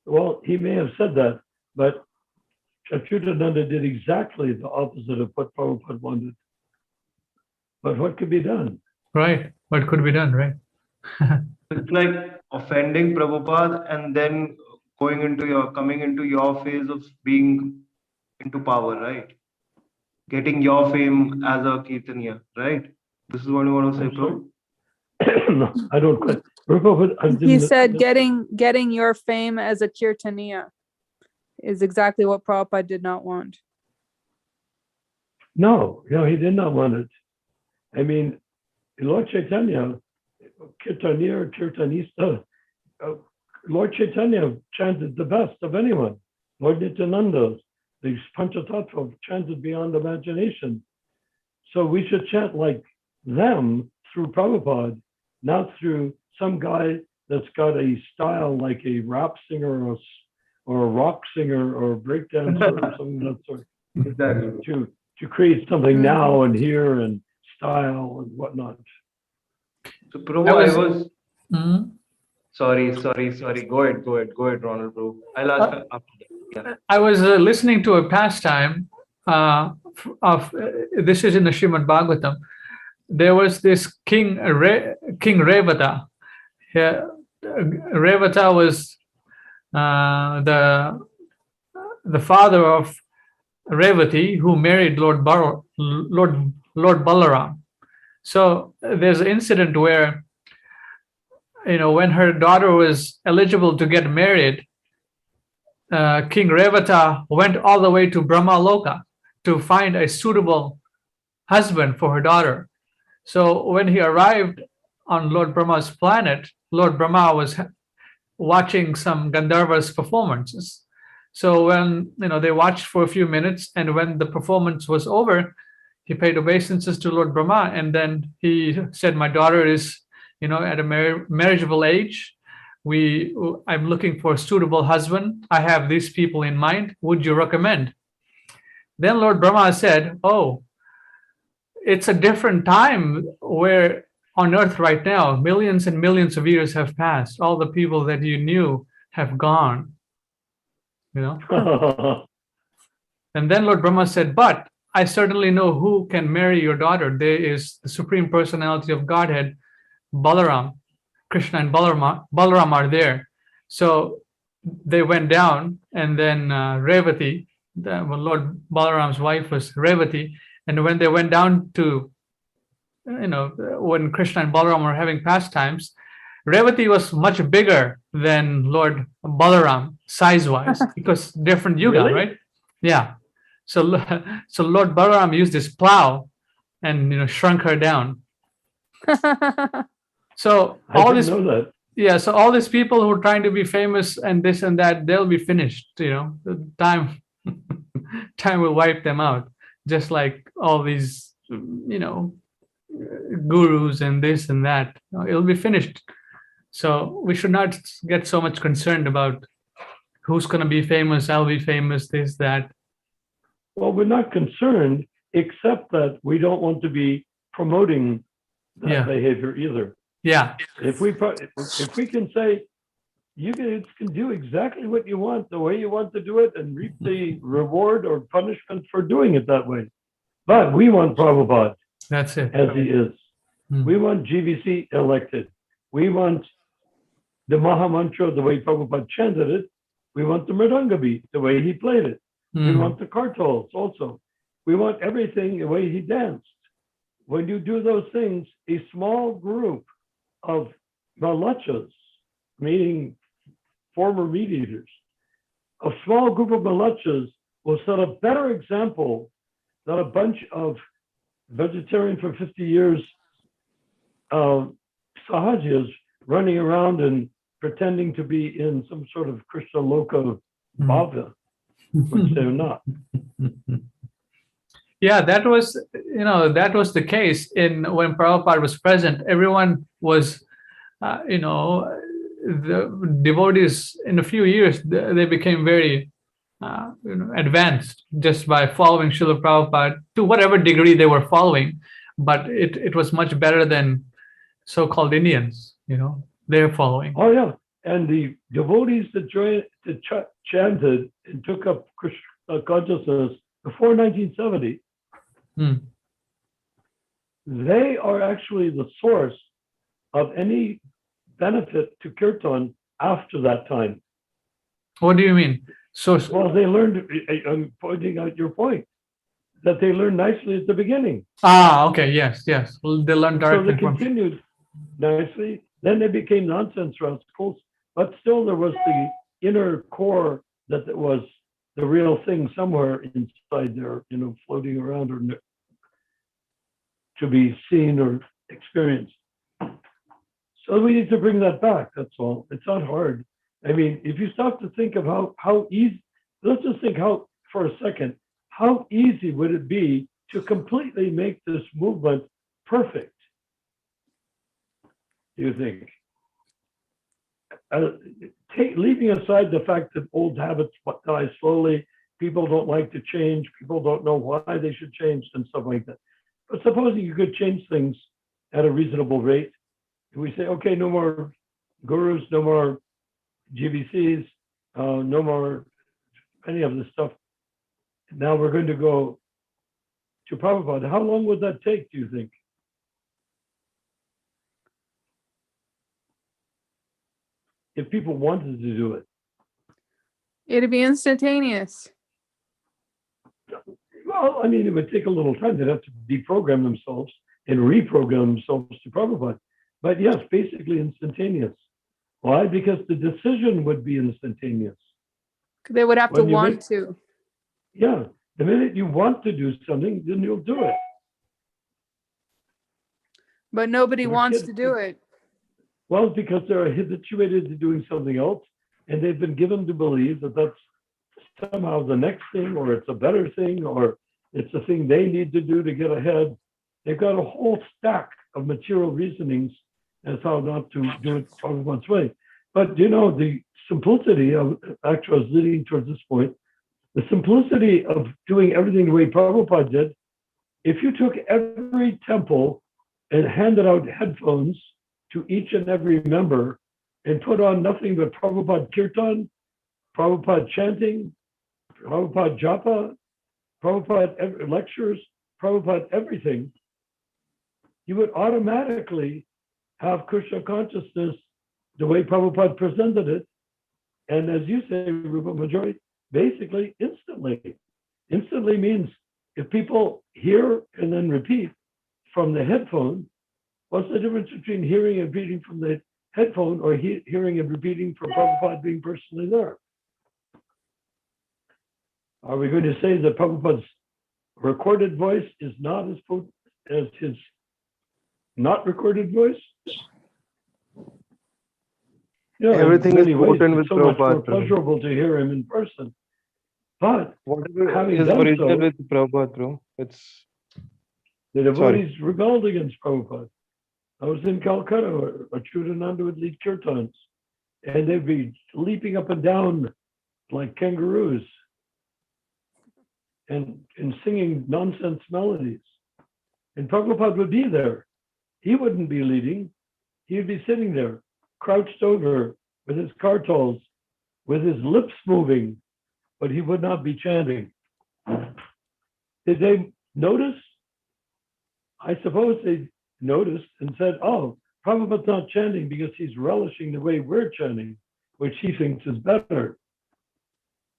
Well, he may have said that, but Chutananda did exactly the opposite of what Prabhupada wanted. But what could be done? Right. What could be done, right? It's like offending Prabhupada and then coming into your phase of being into power, right? Getting your fame as a Kirtaniya, right? This is what you want to say, Prabhu? No, I don't quite. He said getting your fame as a Kirtaniya is exactly what Prabhupada did not want. No, he did not want it. I mean, Lord Chaitanya, Kirtaniya or Kirtanista, Lord Chaitanya chanted the best of anyone. Lord Nityananda, the Panchatattva chanted beyond imagination. So we should chant like them through Prabhupada, not through some guy that's got a style like a rap singer or a rock singer or a breakdancer or something of that sort. Exactly. To create something now and here and style and whatnot. So Prabhu, Sorry. Go ahead, Ronald, bro. I'll ask after that. Yeah. I was listening to a pastime of this is in the Srimad Bhagavatam. There was this King Revata. Revata was the father of Revati, who married Lord Balaram. So there's an incident where, when her daughter was eligible to get married, King Revata went all the way to Brahma Loka to find a suitable husband for her daughter. So when he arrived on Lord Brahma's planet, Lord Brahma was watching some Gandharva's performances. So when they watched for a few minutes, and when the performance was over, he paid obeisances to Lord Brahma, and then he said, my daughter is, at a marriageable age. I'm looking for a suitable husband. I have these people in mind. Would you recommend? Then Lord Brahma said, oh, it's a different time where on earth right now, millions and millions of years have passed. All the people that you knew have gone, And then Lord Brahma said, but I certainly know who can marry your daughter. There is the Supreme Personality of Godhead, Balaram. Krishna and Balaram are there. So they went down, and then Revati, Lord Balaram's wife was Revati, and when they went down to, when Krishna and Balaram were having pastimes, Revati was much bigger than Lord Balaram size-wise, because different yuga, Really? right? Yeah. So Lord Balaram used his plow and shrunk her down. So I all didn't this, know that. yeah. So all these people who are trying to be famous and this and that, they'll be finished. The time will wipe them out. Just like all these, gurus and this and that. It'll be finished. So we should not get so much concerned about who's going to be famous. I'll be famous. This, that. Well, we're not concerned, except that we don't want to be promoting that behavior either. Yeah. If we can say, you can do exactly what you want, the way you want to do it, and reap the reward or punishment for doing it that way. But we want Prabhupada. That's it. As he is. We want GVC elected. We want the Mahamantra the way Prabhupada chanted it. We want the Mridanga beat the way he played it. We want the kartals also. We want everything the way he danced. When you do those things, a small group of malachas, meaning former meat eaters, a small group of malachas will set a better example than a bunch of vegetarian for 50 years sahajas running around and pretending to be in some sort of Krishna Loka bhava, which they're not. Yeah, that was the case when Prabhupada was present. Everyone was, the devotees in a few years, they became very, advanced just by following Srila Prabhupada to whatever degree they were following. But it was much better than so-called Indians, they're following. Oh, yeah. And the devotees that chanted and took up Krishna consciousness before 1970, they are actually the source of any benefit to Kirtan after that time. What do you mean? Well, they learned, I'm pointing out your point, that they learned nicely at the beginning. Okay, yes. Well, they learned So directly they continued nicely. Then they became nonsense rascals, but still there was the inner core that was the real thing somewhere inside there, floating around or to be seen or experienced. So we need to bring that back, that's all. It's not hard. I mean, if you stop to think of how easy, let's just think for a second, how easy would it be to completely make this movement perfect? Do you think? Leaving aside the fact that old habits die slowly, people don't like to change, people don't know why they should change and stuff like that. But supposing you could change things at a reasonable rate, we say, okay, no more gurus, no more GVCs, no more any of this stuff. Now we're going to go to Prabhupada. How long would that take, do you think? If people wanted to do it. It'd be instantaneous. Well, I mean, it would take a little time. They'd have to deprogram themselves and reprogram themselves to Prabhupada. But yes, basically instantaneous. Why? Because the decision would be instantaneous. They would have to want to. Yeah. The minute you want to do something, then you'll do it. But nobody wants to do it. Well, because they're habituated to doing something else, and they've been given to believe that that's somehow the next thing, or it's a better thing, or It's the thing they need to do to get ahead. They've got a whole stack of material reasonings as how not to do it Prabhupada's way. But the simplicity of, actually I was leading towards this point, the simplicity of doing everything the way Prabhupada did. If you took every temple and handed out headphones to each and every member and put on nothing but Prabhupada Kirtan, Prabhupada chanting, Prabhupada japa, Prabhupada lectures, Prabhupada everything, you would automatically have Krishna consciousness the way Prabhupada presented it. And as you say, Rupa majority, basically instantly. Instantly means if people hear and then repeat from the headphone, what's the difference between hearing and repeating from the headphone or hearing and repeating from Prabhupada being personally there? Are we going to say that Prabhupada's recorded voice is not as potent as his not recorded voice? Everything is potent with so much more Prabhupada. pleasurable to hear him in person. But Whatever having is done original so, with Prabhupada, bro. It's the devotees rebelled against Prabhupada. I was in Calcutta where Achyutananda would lead kirtans, and they'd be leaping up and down like kangaroos and singing nonsense melodies. And Prabhupada would be there. He wouldn't be leading. He'd be sitting there, crouched over with his kartals, with his lips moving, but he would not be chanting. Did they notice? I suppose they noticed and said, oh, Prabhupada's not chanting because he's relishing the way we're chanting, which he thinks is better.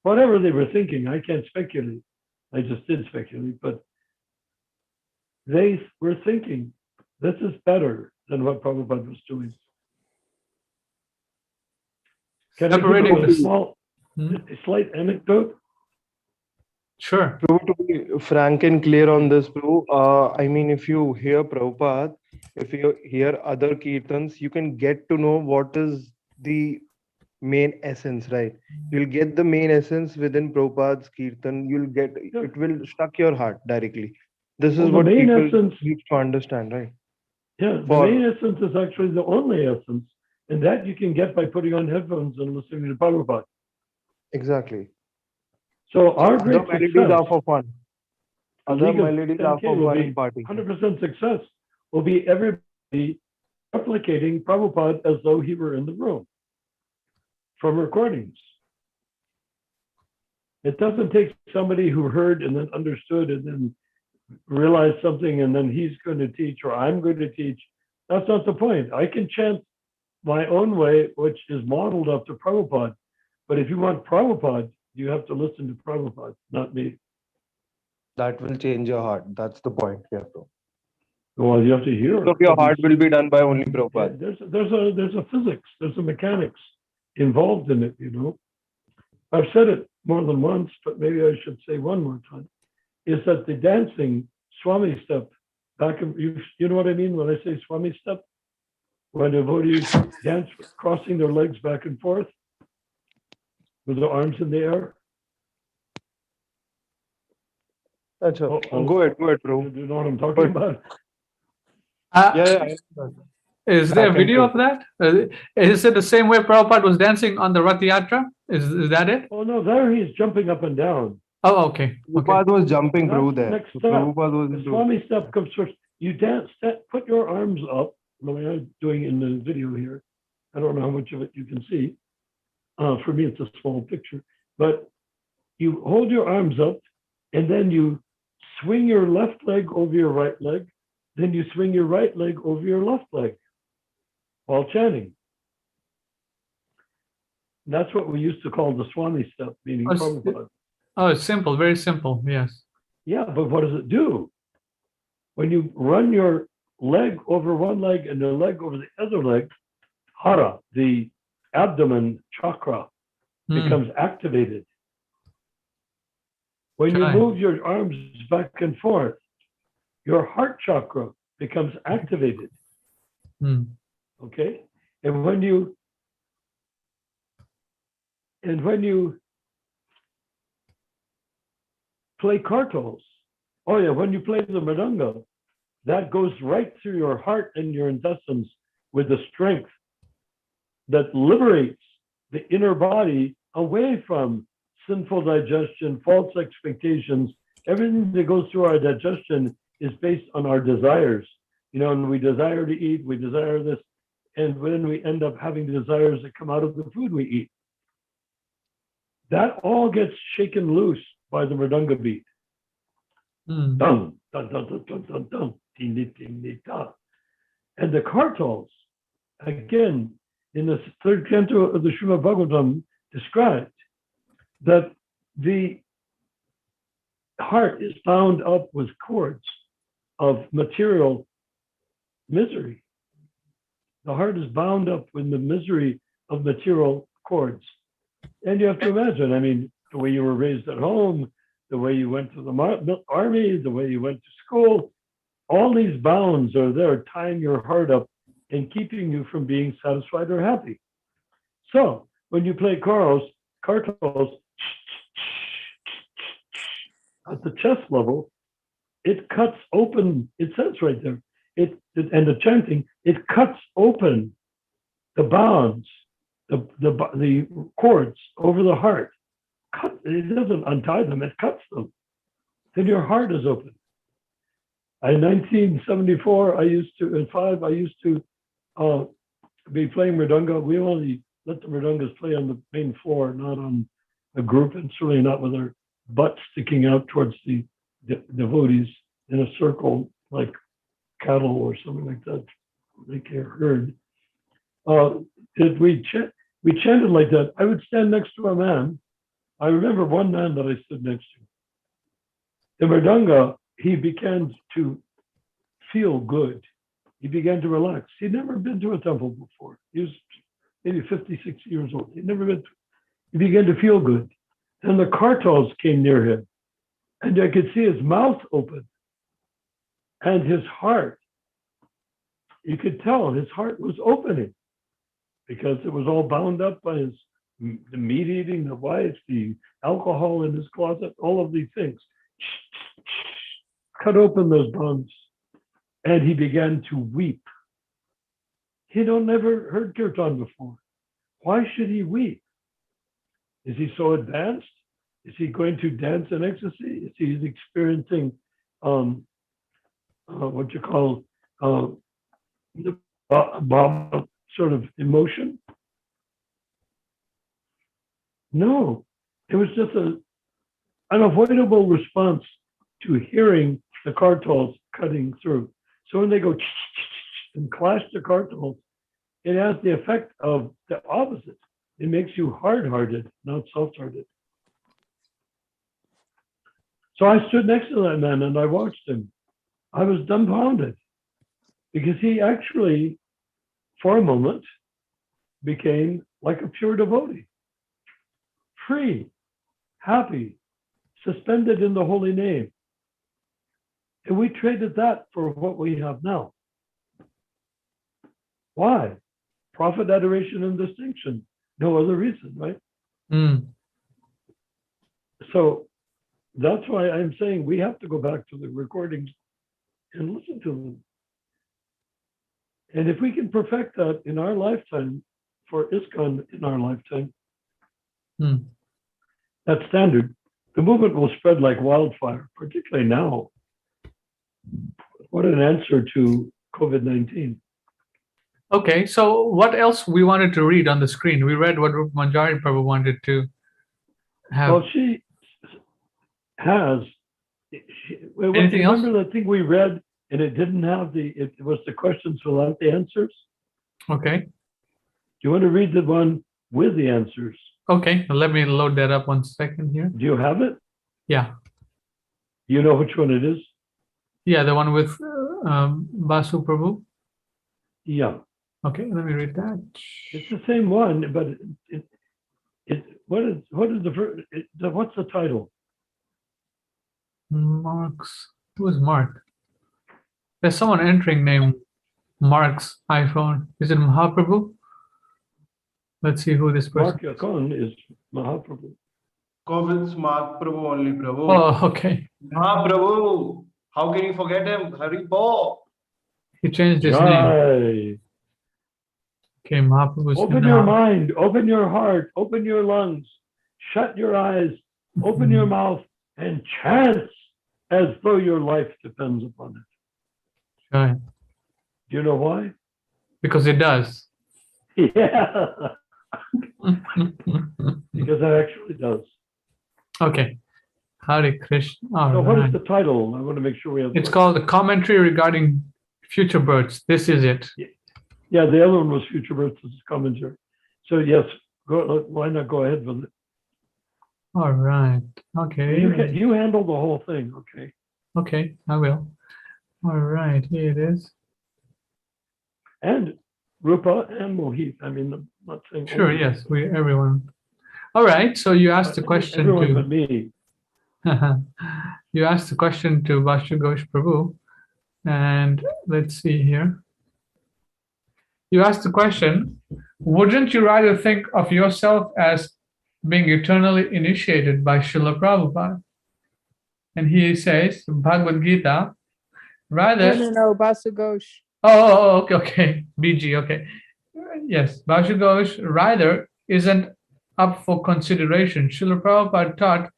Whatever they were thinking, I can't speculate. I just did speculate, but they were thinking, this is better than what Prabhupada was doing. Can I Separating give this. a slight anecdote? Sure. Prabhu, to be frank and clear on this, Prabhu, I mean, if you hear Prabhupada, if you hear other kirtans, you can get to know what is the main essence, right? You'll get the main essence within Prabhupada's kirtan. It will struck your heart directly. This is Well, the what main people essence- need to understand, right? Yeah, the main essence is actually the only essence, and that you can get by putting on headphones and listening to Prabhupada. Exactly. So our Other great melodies success, are for fun. Other League of melodies are 10K for will fun be and party. 100% success will be everybody replicating Prabhupada as though he were in the room from recordings. It doesn't take somebody who heard and then understood and then realized something and then he's going to teach or I'm going to teach. That's not the point. I can chant my own way, which is modeled after Prabhupada. But if you want Prabhupada, you have to listen to Prabhupada, not me. That will change your heart. That's the point here, bro. Well, you have to hear. Most of your heart will be done by only Prabhupada. There's a physics, there's a mechanics involved in it, you know. I've said it more than once, but maybe I should say one more time, is that the dancing Swami step, you know what I mean when I say Swami step? When devotees dance, crossing their legs back and forth with their arms in the air. Achha. Go ahead, bro. You know what I'm talking about? Yeah. Is there a Back and video of forth. that? Is it the same way Prabhupada was dancing on the Rath Yatra? Is that it? Oh no, there he's jumping up and down. Oh, okay. Prabhupada was jumping, That's bro, the there. next step. Prabhupada was The into Swami step comes first. You dance, put your arms up, the way I'm doing in the video here. I don't know how much of it you can see. For me, it's a small picture. But you hold your arms up, and then you swing your left leg over your right leg. Then you swing your right leg over your left leg while chanting. And that's what we used to call the Swami step, meaning Oh, Prabhupada. Oh, it's simple, very simple. Yes. Yeah, but what does it do? When you run your leg over one leg and the leg over the other leg, hara, the abdomen chakra, becomes activated. When you Right. move your arms back and forth, your heart chakra becomes activated. Okay? And when you play kartals, Oh yeah, when you play the mridanga, that goes right through your heart and your intestines with the strength that liberates the inner body away from sinful digestion, false expectations. Everything that goes through our digestion is based on our desires. And we desire to eat, we desire this, and then we end up having desires that come out of the food we eat. That all gets shaken loose by the mridanga beat. Mm. Dun, dun, dun, dun, dun, dun, dun, ding, ding, ding, ding, dun. And the kartals, again, in the third canto of the Srimad Bhagavatam, described that the heart is bound up with cords of material misery. The heart is bound up with the misery of material cords. And you have to imagine, the way you were raised at home, the way you went to the army, the way you went to school, all these bounds are there tying your heart up and keeping you from being satisfied or happy. So when you play kartals at the chest level, it cuts open, it says right there, and the chanting, it cuts open the bounds, the cords over the heart. It doesn't untie them, it cuts them. Then your heart is open. In 1974, I used to be playing mridanga. We only let the mridangas play on the main floor, not on a group, and certainly not with our butts sticking out towards the devotees in a circle like cattle or something like that, like a herd. We chanted like that. I would stand next to a man. I remember one man that I stood next to. The mridanga, he began to feel good. He began to relax. He'd never been to a temple before. He was maybe 56 years old. He began to feel good. Then the kartals came near him, and I could see his mouth open. And his heart, you could tell his heart was opening because it was all bound up by the meat eating, the wife, the alcohol in his closet, all of these things. Cut open those bonds, and he began to weep. He never heard kirtan before. Why should he weep? Is he so advanced? Is he going to dance in ecstasy? Is he experiencing what you call the Baba sort of emotion? No, it was just an unavoidable response to hearing the kartals cutting through. So when they go and clash the kartals, it has the effect of the opposite. It makes you hard-hearted, not soft-hearted. So I stood next to that man and I watched him. I was dumbfounded because he actually, for a moment, became like a pure devotee, free, happy, suspended in the holy name. And we traded that for what we have now. Why? Profit, adoration, and distinction. No other reason, right? Mm. So that's why I'm saying we have to go back to the recordings and listen to them. And if we can perfect that in our lifetime, for ISKCON in our lifetime, that standard, the movement will spread like wildfire, particularly now. What an answer to COVID-19. Okay, so what else we wanted to read on the screen? We read what Manjari Prabhu wanted to have. Well, she has. Anything else? Remember that thing we read and it didn't have it was the questions without the answers? Okay. Do you want to read the one with the answers? Okay, let me load that up 1 second here. Do you have it? Yeah. You know which one it is? Yeah, the one with Basu Prabhu. Yeah. Okay, let me read that. It's the same one, but what's the title? Mark's. Who is Mark? There's someone entering named Mark's iPhone. Is it Mahaprabhu? Let's see who this person Mark Yakon is Mahaprabhu. Go with Mark Prabhu only, Prabhu. Oh, okay. Prabhu. How can you forget him? Hari Bo. He changed his name. Jai. Okay, Mahaprabhu's Open your mind, open your heart, open your lungs, shut your eyes, open your mouth, and chant as though your life depends upon it. Right. Do you know why? Because it does. Yeah, because it actually does. Okay. Hare Krishna. All So what is right. the title? I want to make sure we have. It's called The Commentary Regarding Future Births. This is it. Yeah, the other one was Future Births Commentary. So yes, go. Why not go ahead with it? All right. Okay. You handle the whole thing, okay? Okay, I will. All right, here it is. And Rupa and Mohit. I mean, I'm not saying Sure, only yes, Rupa. everyone. All right, so you asked the question Everyone but to me. you asked the question to Vasu Ghosh Prabhu, and let's see here. You asked the question, wouldn't you rather think of yourself as being eternally initiated by Srila Prabhupada? And he says, Bhagavad Gita, rather. No, Basu Ghosh. Okay. BG, okay. Yes, Vasu Ghosh rather isn't up for consideration. Srila Prabhupada taught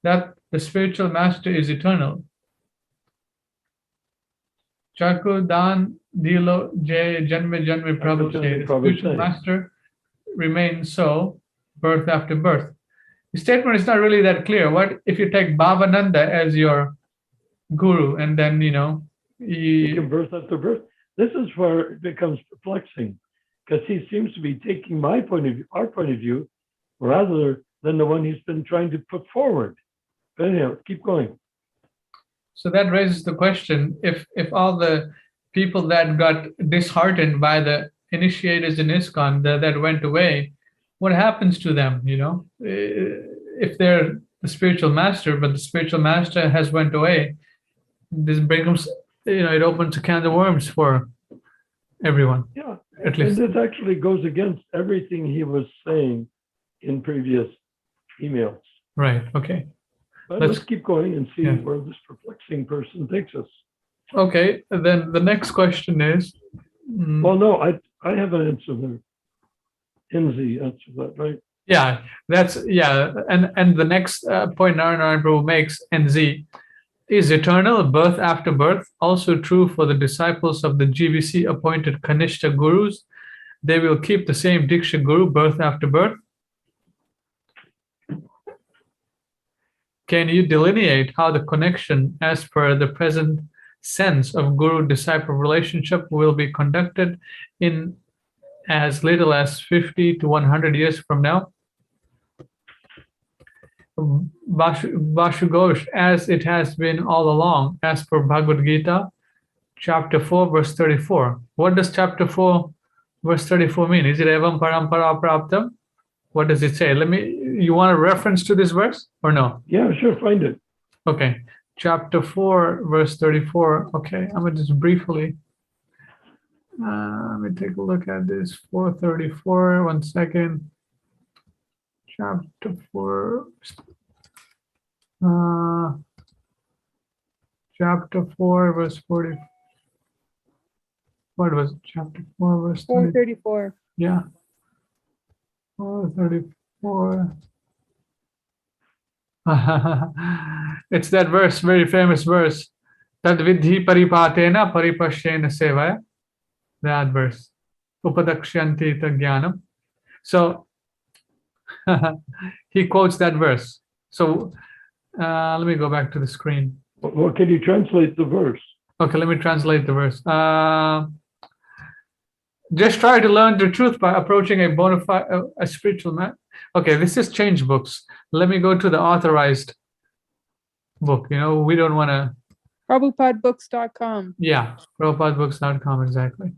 that the spiritual master is eternal. Chaku Dan Dilo Jay Janme Janme Prabhu say the spiritual master remains so birth after birth. The statement is not really that clear. What if you take Bhavananda as your guru and then You can birth after birth. This is where it becomes perplexing, because he seems to be taking my point of view, our point of view, rather than the one he's been trying to put forward. But anyhow, keep going. So that raises the question, if all the people that got disheartened by the initiators in ISKCON that went away, what happens to them, if they're the spiritual master, but the spiritual master has went away, this becomes, it opens a can of worms for everyone. Yeah, at least. And this actually goes against everything he was saying in previous emails. Right, okay. But let's keep going and see where this perplexing person takes us. Okay, then the next question is. Well, no, I have an answer there. Inzi answers that, right? Yeah, and the next point Narayana Prabhu makes, NZ, is eternal, birth after birth, also true for the disciples of the GVC appointed Kanishta gurus. They will keep the same Diksha guru birth after birth. Can you delineate how the connection as per the present sense of guru-disciple relationship will be conducted in as little as 50 to 100 years from now? Vasu Ghosh, as it has been all along, as per Bhagavad Gita, chapter 4, verse 34. What does chapter 4, verse 34 mean? Is it Evam Parampara Praptam? What does it say? You want a reference to this verse or no? Yeah, sure, find it. Okay, chapter 4, verse 34. Okay, I'm going to just briefly, let me take a look at this. 434, 1 second. Chapter 4, chapter 4, verse 40. What was it? Chapter 4, verse 434. Yeah. 434. It's that verse, very famous verse. Tad vidhi paripatena paripashyena sevaya. That verse. Upadakshanti jnanam. So he quotes that verse. So let me go back to the screen. Well, can you translate the verse? Okay, let me translate the verse. Just try to learn the truth by approaching a bona fide, a spiritual man. Okay, this is change books. Let me go to the authorized book. We don't want to. Prabhupadbooks.com. Yeah, Prabhupadbooks.com, exactly.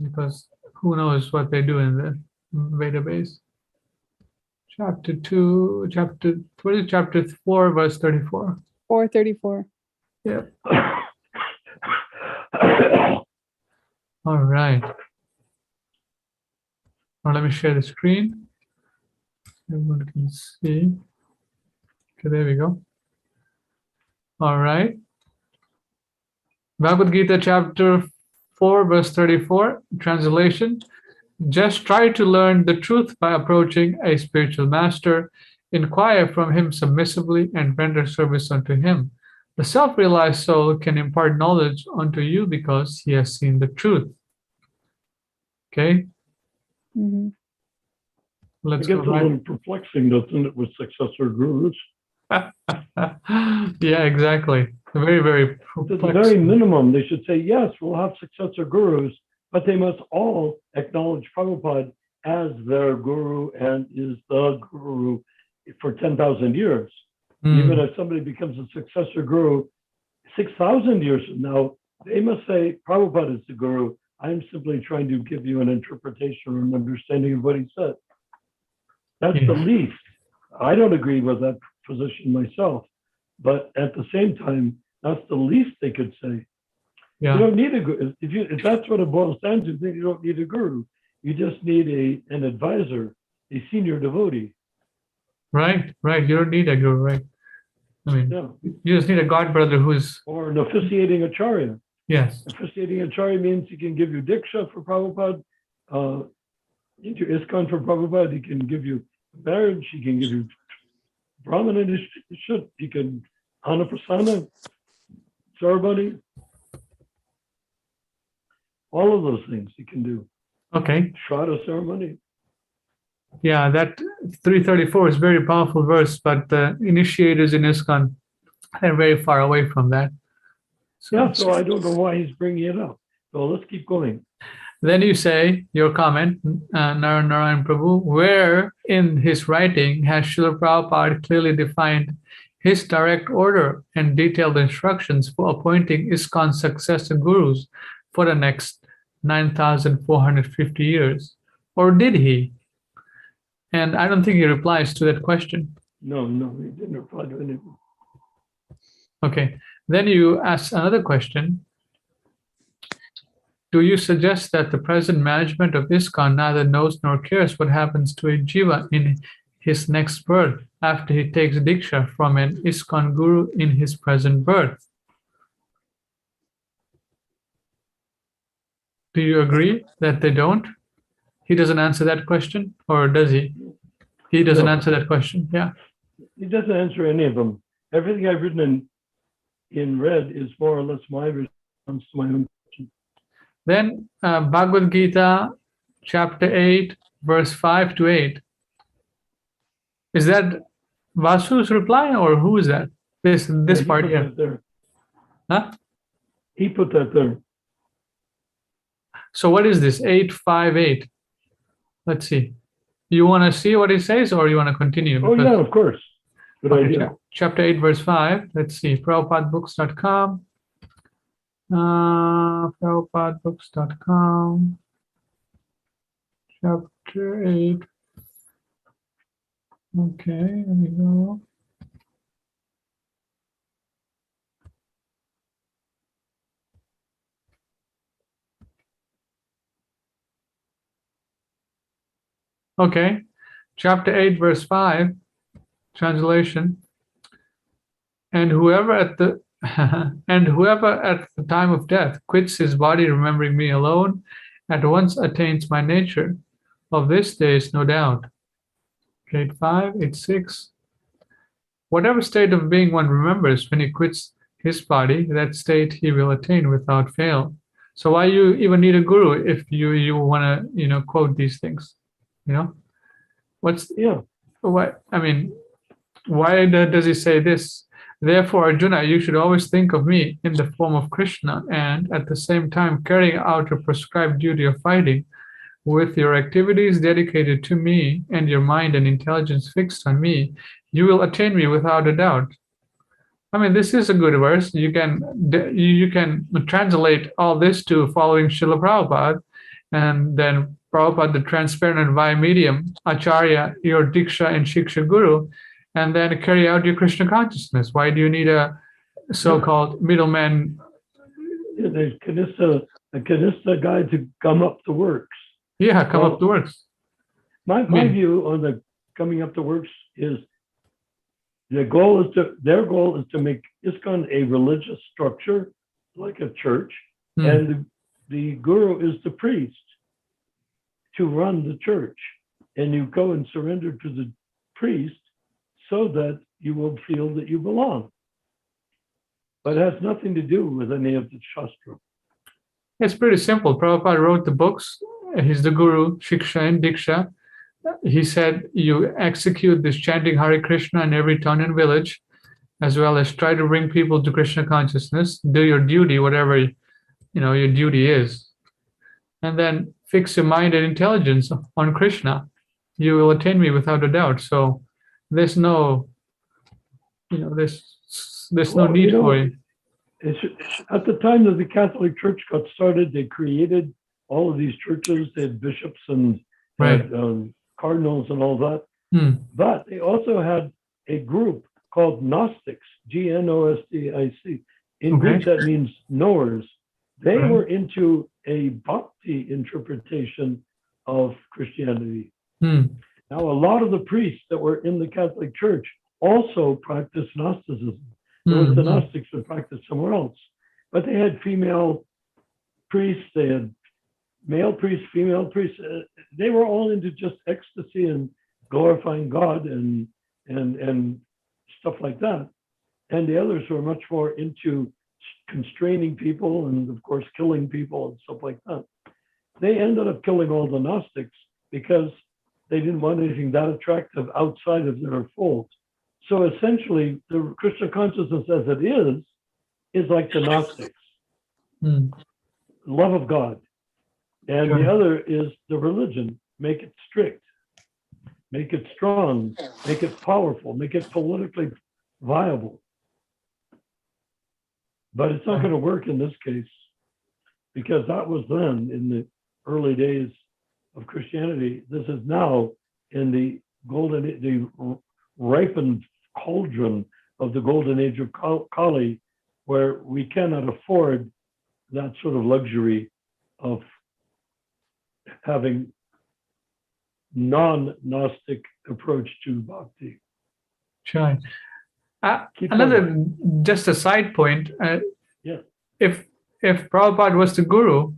Because who knows what they do in the database. Chapter 2, chapter 4, verse 34. 434. Yeah. All right. Now let me share the screen. everyone can see. Okay, there we go. All right. Bhagavad Gita chapter 4 verse 34, translation. Just try to learn the truth by approaching a spiritual master, inquire from him submissively, and render service unto him. The self-realized soul can impart knowledge unto you because he has seen the truth. Okay, Mm-hmm. let's It go gets a back. little perplexing, doesn't it, with successor gurus? Yeah, exactly. Very, very At the very perplexing. minimum, they should say, yes, we'll have successor gurus, but they must all acknowledge Prabhupada as their guru and is the guru for 10,000 years. Even if somebody becomes a successor guru 6,000 years from now, they must say, Prabhupada is the guru. I'm simply trying to give you an interpretation or an understanding of what he said. That's the least. I don't agree with that position myself, but at the same time, that's the least they could say. Yeah. You don't need a guru. If that's what it boils down to, then you don't need a guru. You just need an advisor, a senior devotee. Right, right. You don't need a guru, right? I mean, Yeah. you just need a god brother who's, Or an officiating acharya. yes. Officiating acharya means he can give you diksha for Prabhupada, into ISKCON for Prabhupada. He can give you marriage. He can give you brahmana initiation. He can anaprasana ceremony. All of those things he can do. Okay. Shraddha ceremony. Yeah, that 334 is a very powerful verse, but the initiators in ISKCON, they're very far away from that. So I don't know why he's bringing it up. So let's keep going. Then you say, your comment, Narayan Prabhu, where in his writing has Srila Prabhupada clearly defined his direct order and detailed instructions for appointing ISKCON successor gurus for the next 9,450 years? Or did he? And I don't think he replies to that question. No, he didn't reply to anything. Okay. Then you ask another question. Do you suggest that the present management of ISKCON neither knows nor cares what happens to a jiva in his next birth after he takes diksha from an ISKCON guru in his present birth? Do you agree that they don't? He doesn't answer that question, or does he? He doesn't answer that question. Yeah. He doesn't answer any of them. Everything I've written in red is more or less my response to my own question. Then Bhagavad Gita, chapter 8, verse 5 to 8. Is that Vasu's reply, or who is that? This part here. There. Huh? He put that there. So what is this 858? Let's see. You want to see what it says, or you want to continue? Oh, yeah, of course. Good Okay, idea. chapter 8, verse 5. Let's see. PrabhupadaBooks.com. PrabhupadaBooks.com. Chapter 8. Okay, here we go. Okay, chapter 8, verse 5, translation. And whoever at the time of death quits his body, remembering me alone, at once attains my nature. Of this there is no doubt. 8.5, 8.6. Whatever state of being one remembers when he quits his body, that state he will attain without fail. So why you even need a guru if you want to quote these things? Why? I mean, why does he say this? Therefore, Arjuna, you should always think of me in the form of Krishna, and at the same time carrying out your prescribed duty of fighting with your activities dedicated to me and your mind and intelligence fixed on me, you will attain me without a doubt. I mean, this is a good verse. You can translate all this to following Srila Prabhupada, and then Prabhupada, the transparent and via medium, Acharya, your Diksha and Shiksha Guru, and then carry out your Krishna consciousness. Why do you need a so-called middleman? There's a Kanista guy to come up the works. Yeah, come up the works. My view on the coming up to works is their goal is to make ISKCON a religious structure like a church, and the guru is the priest to run the church, and you go and surrender to the priest so that you will feel that you belong. But it has nothing to do with any of the Shastra. It's pretty simple. Prabhupada wrote the books. He's the guru, Shiksha and Diksha. He said, you execute this chanting Hare Krishna in every town and village, as well as try to bring people to Krishna consciousness. Do your duty, whatever your duty is. And then fix your mind and intelligence on Krishna. You will attain me without a doubt. So there's no, there's no need for you. At the time that the Catholic Church got started, they created all of these churches. They had bishops and Right. had, cardinals and all that. But they also had a group called Gnostics, Gnostic. In Greek, that means knowers. They were into a bhakti interpretation of Christianity. Now, a lot of the priests that were in the Catholic Church also practiced Gnosticism. The Gnostics would practice somewhere else. But they had female priests, they had male priests, female priests. They were all into just ecstasy and glorifying God and stuff like that. And the others were much more into constraining people and, of course, killing people and stuff like that. They ended up killing all the Gnostics because they didn't want anything that attractive outside of their fold. So essentially, the Krishna consciousness as it is like the Gnostics. Love of God. And the other is the religion. Make it strict, make it strong, make it powerful, make it politically viable. But it's not going to work in this case, because that was then in the early days of Christianity. This is now in the ripened cauldron of the golden age of Kali, where we cannot afford that sort of luxury of having non-Gnostic approach to bhakti. Sure. Another, just a side point. If Prabhupada was the guru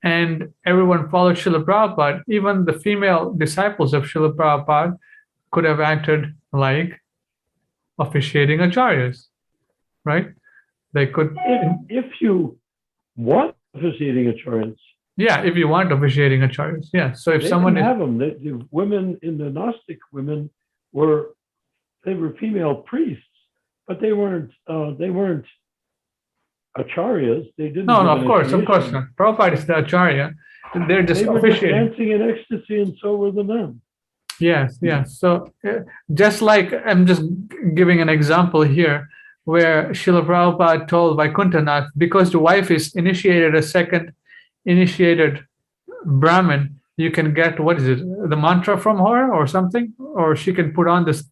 and everyone followed Srila Prabhupada, even the female disciples of Srila Prabhupada could have acted like officiating acharyas, right? They could. If you want officiating acharyas. Yeah, if you want officiating acharyas, yeah. So if someone have them, the women in the Gnostic women were female priests, but they weren't acharyas. They didn't. No, of course not. Prabhupada is the acharya. They're just officiating. Dancing in ecstasy, and so were the men. Yes. So just like I'm just giving an example here, where Srila Prabhupada told Vaikuntanath, because the wife is initiated a second initiated Brahmin, you can get, what is it, the mantra from her or something, or she can put on this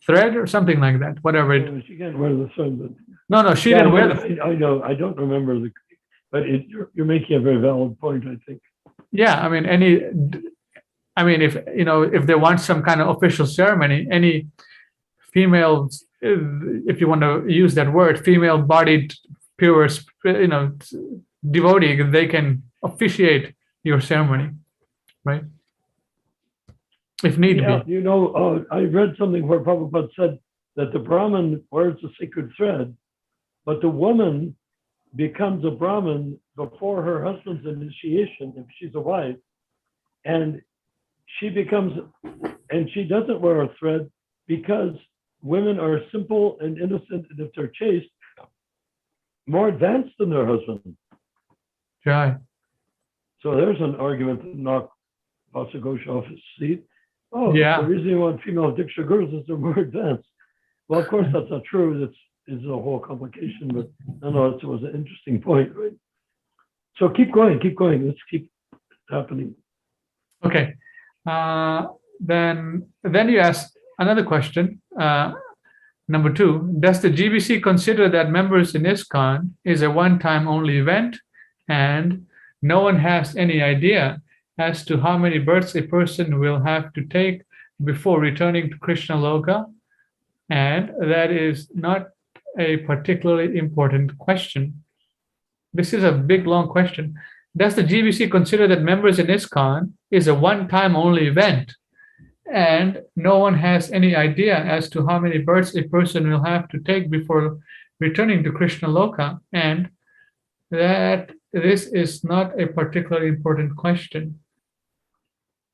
thread or something like that, whatever it. She can't wear the thread. But no, she didn't wear the. I know. I don't remember but you're making a very valid point, I think. Yeah, I mean, if they want some kind of official ceremony, any female, if you want to use that word, female-bodied, pure, devotee, they can officiate your ceremony, right? If need be. I read something where Prabhupada said that the Brahmin wears a sacred thread, but the woman becomes a Brahmin before her husband's initiation, if she's a wife, and she doesn't wear a thread because women are simple and innocent, and if they're chaste, more advanced than their husband. Right. So there's an argument that knocked Vasa Ghosh off his seat. Yeah. The reason you want female Diksha gurus is they're more advanced. Well, of course, that's not true. That's a whole complication, but nonetheless, it was an interesting point, right? So keep going. Let's keep happening. Okay. Then you asked another question. Number 2, does the GBC consider that members in ISKCON is a one-time only event, and no one has any idea as to how many births a person will have to take before returning to Krishna Loka? And that is not a particularly important question. This is a big, long question. Does the GBC consider that members in ISKCON is a one-time only event, and no one has any idea as to how many births a person will have to take before returning to Krishna Loka, and that this is not a particularly important question?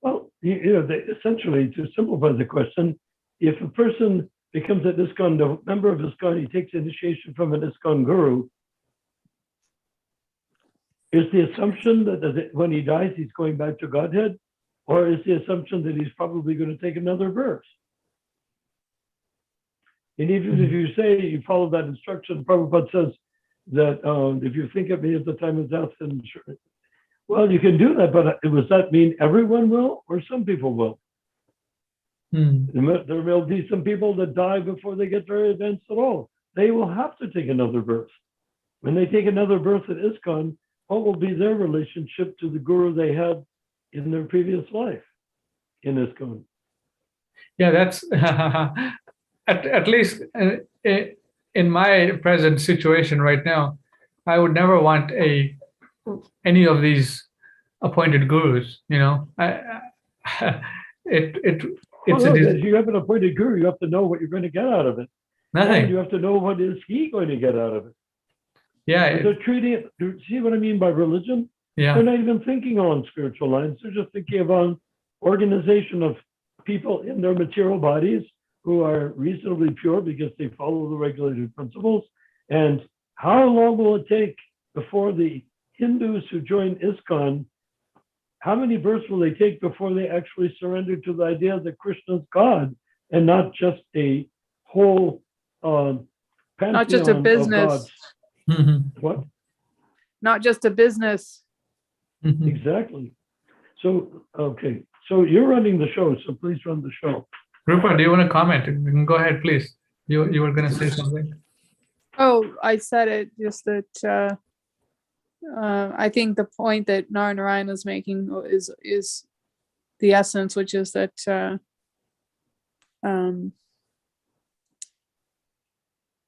Well, essentially, to simplify the question, if a person becomes an ISKCON, a member of ISKCON, he takes initiation from an ISKCON guru, is the assumption that when he dies, he's going back to Godhead? Or is the assumption that he's probably going to take another birth? And even if you say you follow that instruction, Prabhupada says that if you think of me at the time of death, and well, you can do that, but does that mean everyone will, or some people will? There will be some people that die before they get very advanced at all. They will have to take another birth. When they take another birth at ISKCON, what will be their relationship to the guru they had in their previous life in ISKCON? Yeah, that's at least in my present situation right now, I would never want any of these appointed gurus. You know, if you have an appointed guru, you have to know what you're going to get out of it. Nothing. And you have to know what is he going to get out of it. Yeah. They're treating it. See what I mean by religion? Yeah. They're not even thinking on spiritual lines. They're just thinking about organization of people in their material bodies who are reasonably pure because they follow the regulated principles. And how long will it take before the Hindus who join ISKCON, how many births will they take before they actually surrender to the idea that Krishna is God and not just a whole pantheon Not just a of business. gods? What? Not just a business. Exactly. So, okay. So you're running the show, so please run the show. Rupa, do you want to comment? You can go ahead, please. You were going to say something. Oh, I said it, just that I think the point that Narayana was making is the essence, which is that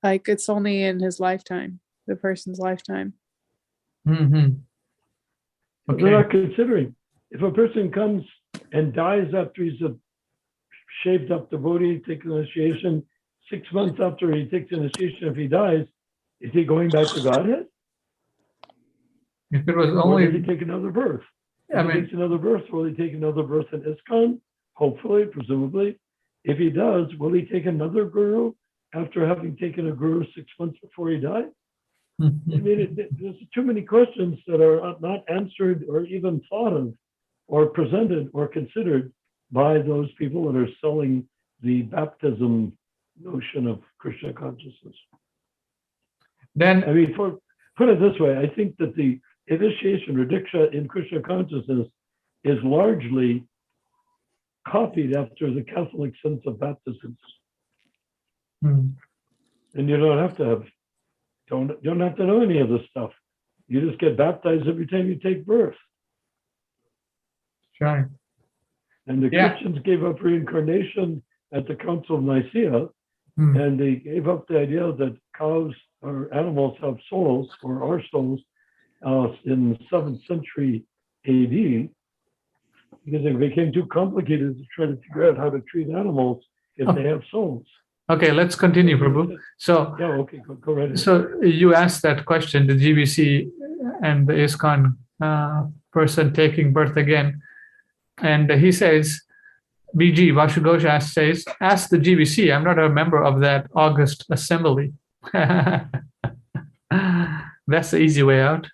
like it's only in his lifetime, the person's lifetime. Okay. They're not considering. If a person comes and dies after he's a shaved up devotee, takes initiation, 6 months after he takes initiation, if he dies, is he going back to Godhead? If it was Or only, does he take another birth? I If he mean, takes another birth, will he take another birth in ISKCON? Hopefully, presumably. If he does, will he take another guru after having taken a guru 6 months before he died? I mean, there's too many questions that are not answered or even thought of or presented or considered by those people that are selling the baptism notion of Krishna consciousness. then I mean, put it this way, I think that the initiation or diksha in Krishna consciousness is largely copied after the Catholic sense of baptisms. And you don't have to know any of this stuff. You just get baptized every time you take birth. right. And the Yeah. Christians gave up reincarnation at the Council of Nicaea, Hmm. and they gave up the idea that cows or animals have souls or are souls in the 7th century AD, because it became too complicated to try to figure out how to treat animals if they have souls. Okay, let's continue, Prabhu. So, Yeah, okay, go right ahead. so you asked that question, the GBC and the ISKCON person taking birth again. And he says, BG, Vashughosha says, ask the GBC. I'm not a member of that August assembly. That's the easy way out.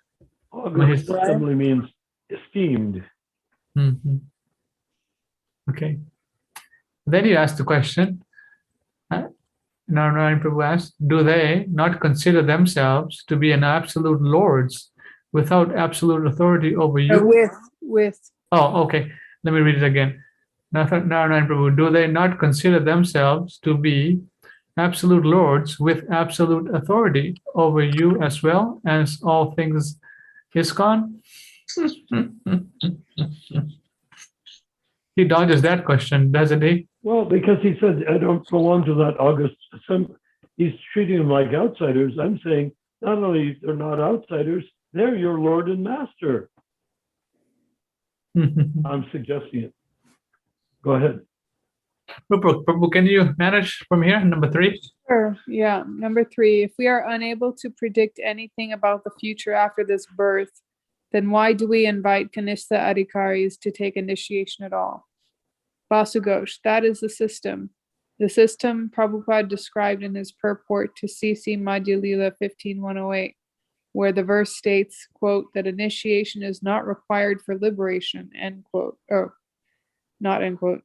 August assembly means esteemed. Mhm. Okay. Then you ask the question, Narayana Prabhu asked, do they not consider themselves to be an absolute lords without absolute authority over you? With Oh, okay. Let me read it again. Narayana Prabhu, do they not consider themselves to be absolute lords with absolute authority over you as well as all things ISKCON? He dodges that question, doesn't he? Well, because he said, I don't belong to that August assembly. He's treating them like outsiders. I'm saying not only they're not outsiders, they're your Lord and Master. I'm suggesting it. Go ahead. Prabhu, can you manage from here? Number 3. Sure. Yeah. Number 3, if we are unable to predict anything about the future after this birth, then why do we invite Kanishta Adhikaris to take initiation at all? Vasu Ghosh, that is the system. The system Prabhupada described in his purport to CC Madhya Lila 15.108, where the verse states, quote, that initiation is not required for liberation, end quote, or not end quote.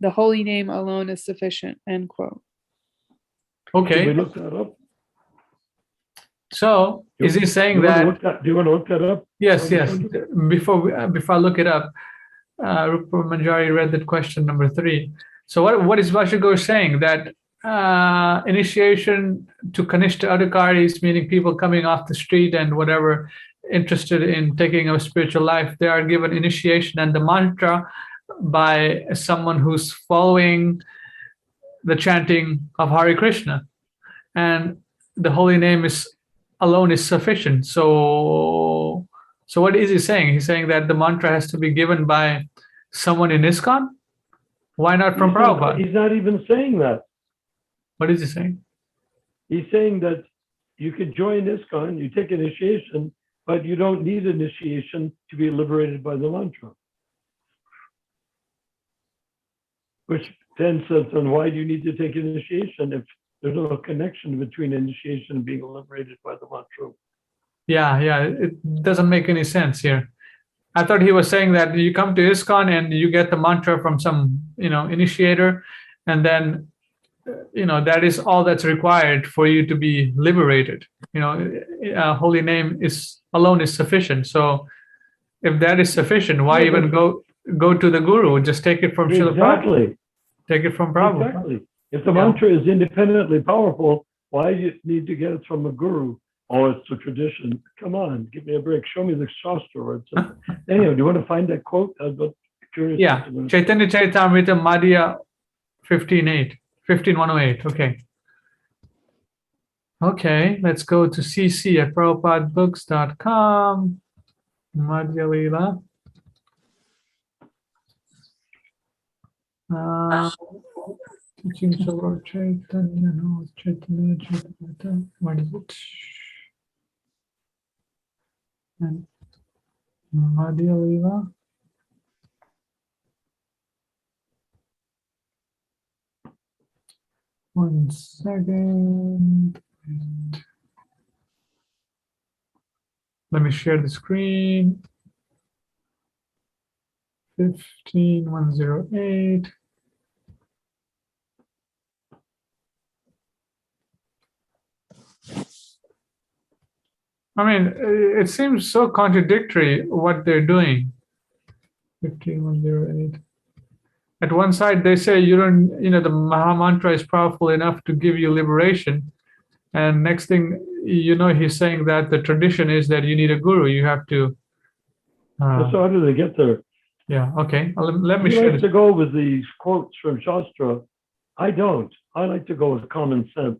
The holy name alone is sufficient, end quote. Okay. Can we look that up? So is he saying that? Do you want to look that up? Yes. Before I look it up, Rupa Manjari read that question number 3. So what is Vasu Ghosh saying? That initiation to Kanishta Adhikaris, meaning people coming off the street and whatever, interested in taking a spiritual life, they are given initiation and the mantra by someone who's following the chanting of Hare Krishna, and the holy name alone is sufficient. So what is he saying? He's saying that the mantra has to be given by someone in ISKCON? Why not from Prabhupada? He's not even saying that. What is he saying? He's saying that you could join ISKCON, you take initiation, but you don't need initiation to be liberated by the mantra. Which then says, then why do you need to take initiation if there's no connection between initiation and being liberated by the mantra? Yeah, it doesn't make any sense here. I thought he was saying that you come to ISKCON and you get the mantra from some, initiator, and then, that is all that's required for you to be liberated. Holy name alone is sufficient. So if that is sufficient, why even go to the guru? Just take it from Srila Prabhupada. Take it from Prabhupada. Exactly. If the mantra is independently powerful, why do you need to get it from a guru? Oh, it's a tradition. Come on, give me a break. Show me the Shastra where it says. Anyway, do you want to find that quote? I'm curious. Yeah, Chaitanya Charitamrita Madhya 15.108. Okay, let's go to CC at prabhupadbooks.com. Madhya Lila. Teachings of Lord Chaitanya, no, Chaitanya, what is it? And Madhya Lila. One second. Let me share the screen. 15.108. I mean, it seems so contradictory what they're doing. 15.108. At one side, they say you don't, the Maha Mantra is powerful enough to give you liberation. And next thing, he's saying that the tradition is that you need a guru. You have to. So how do they get there? Yeah, okay. Let me He share likes to go with these quotes from Shastra. I don't. I like to go with common sense.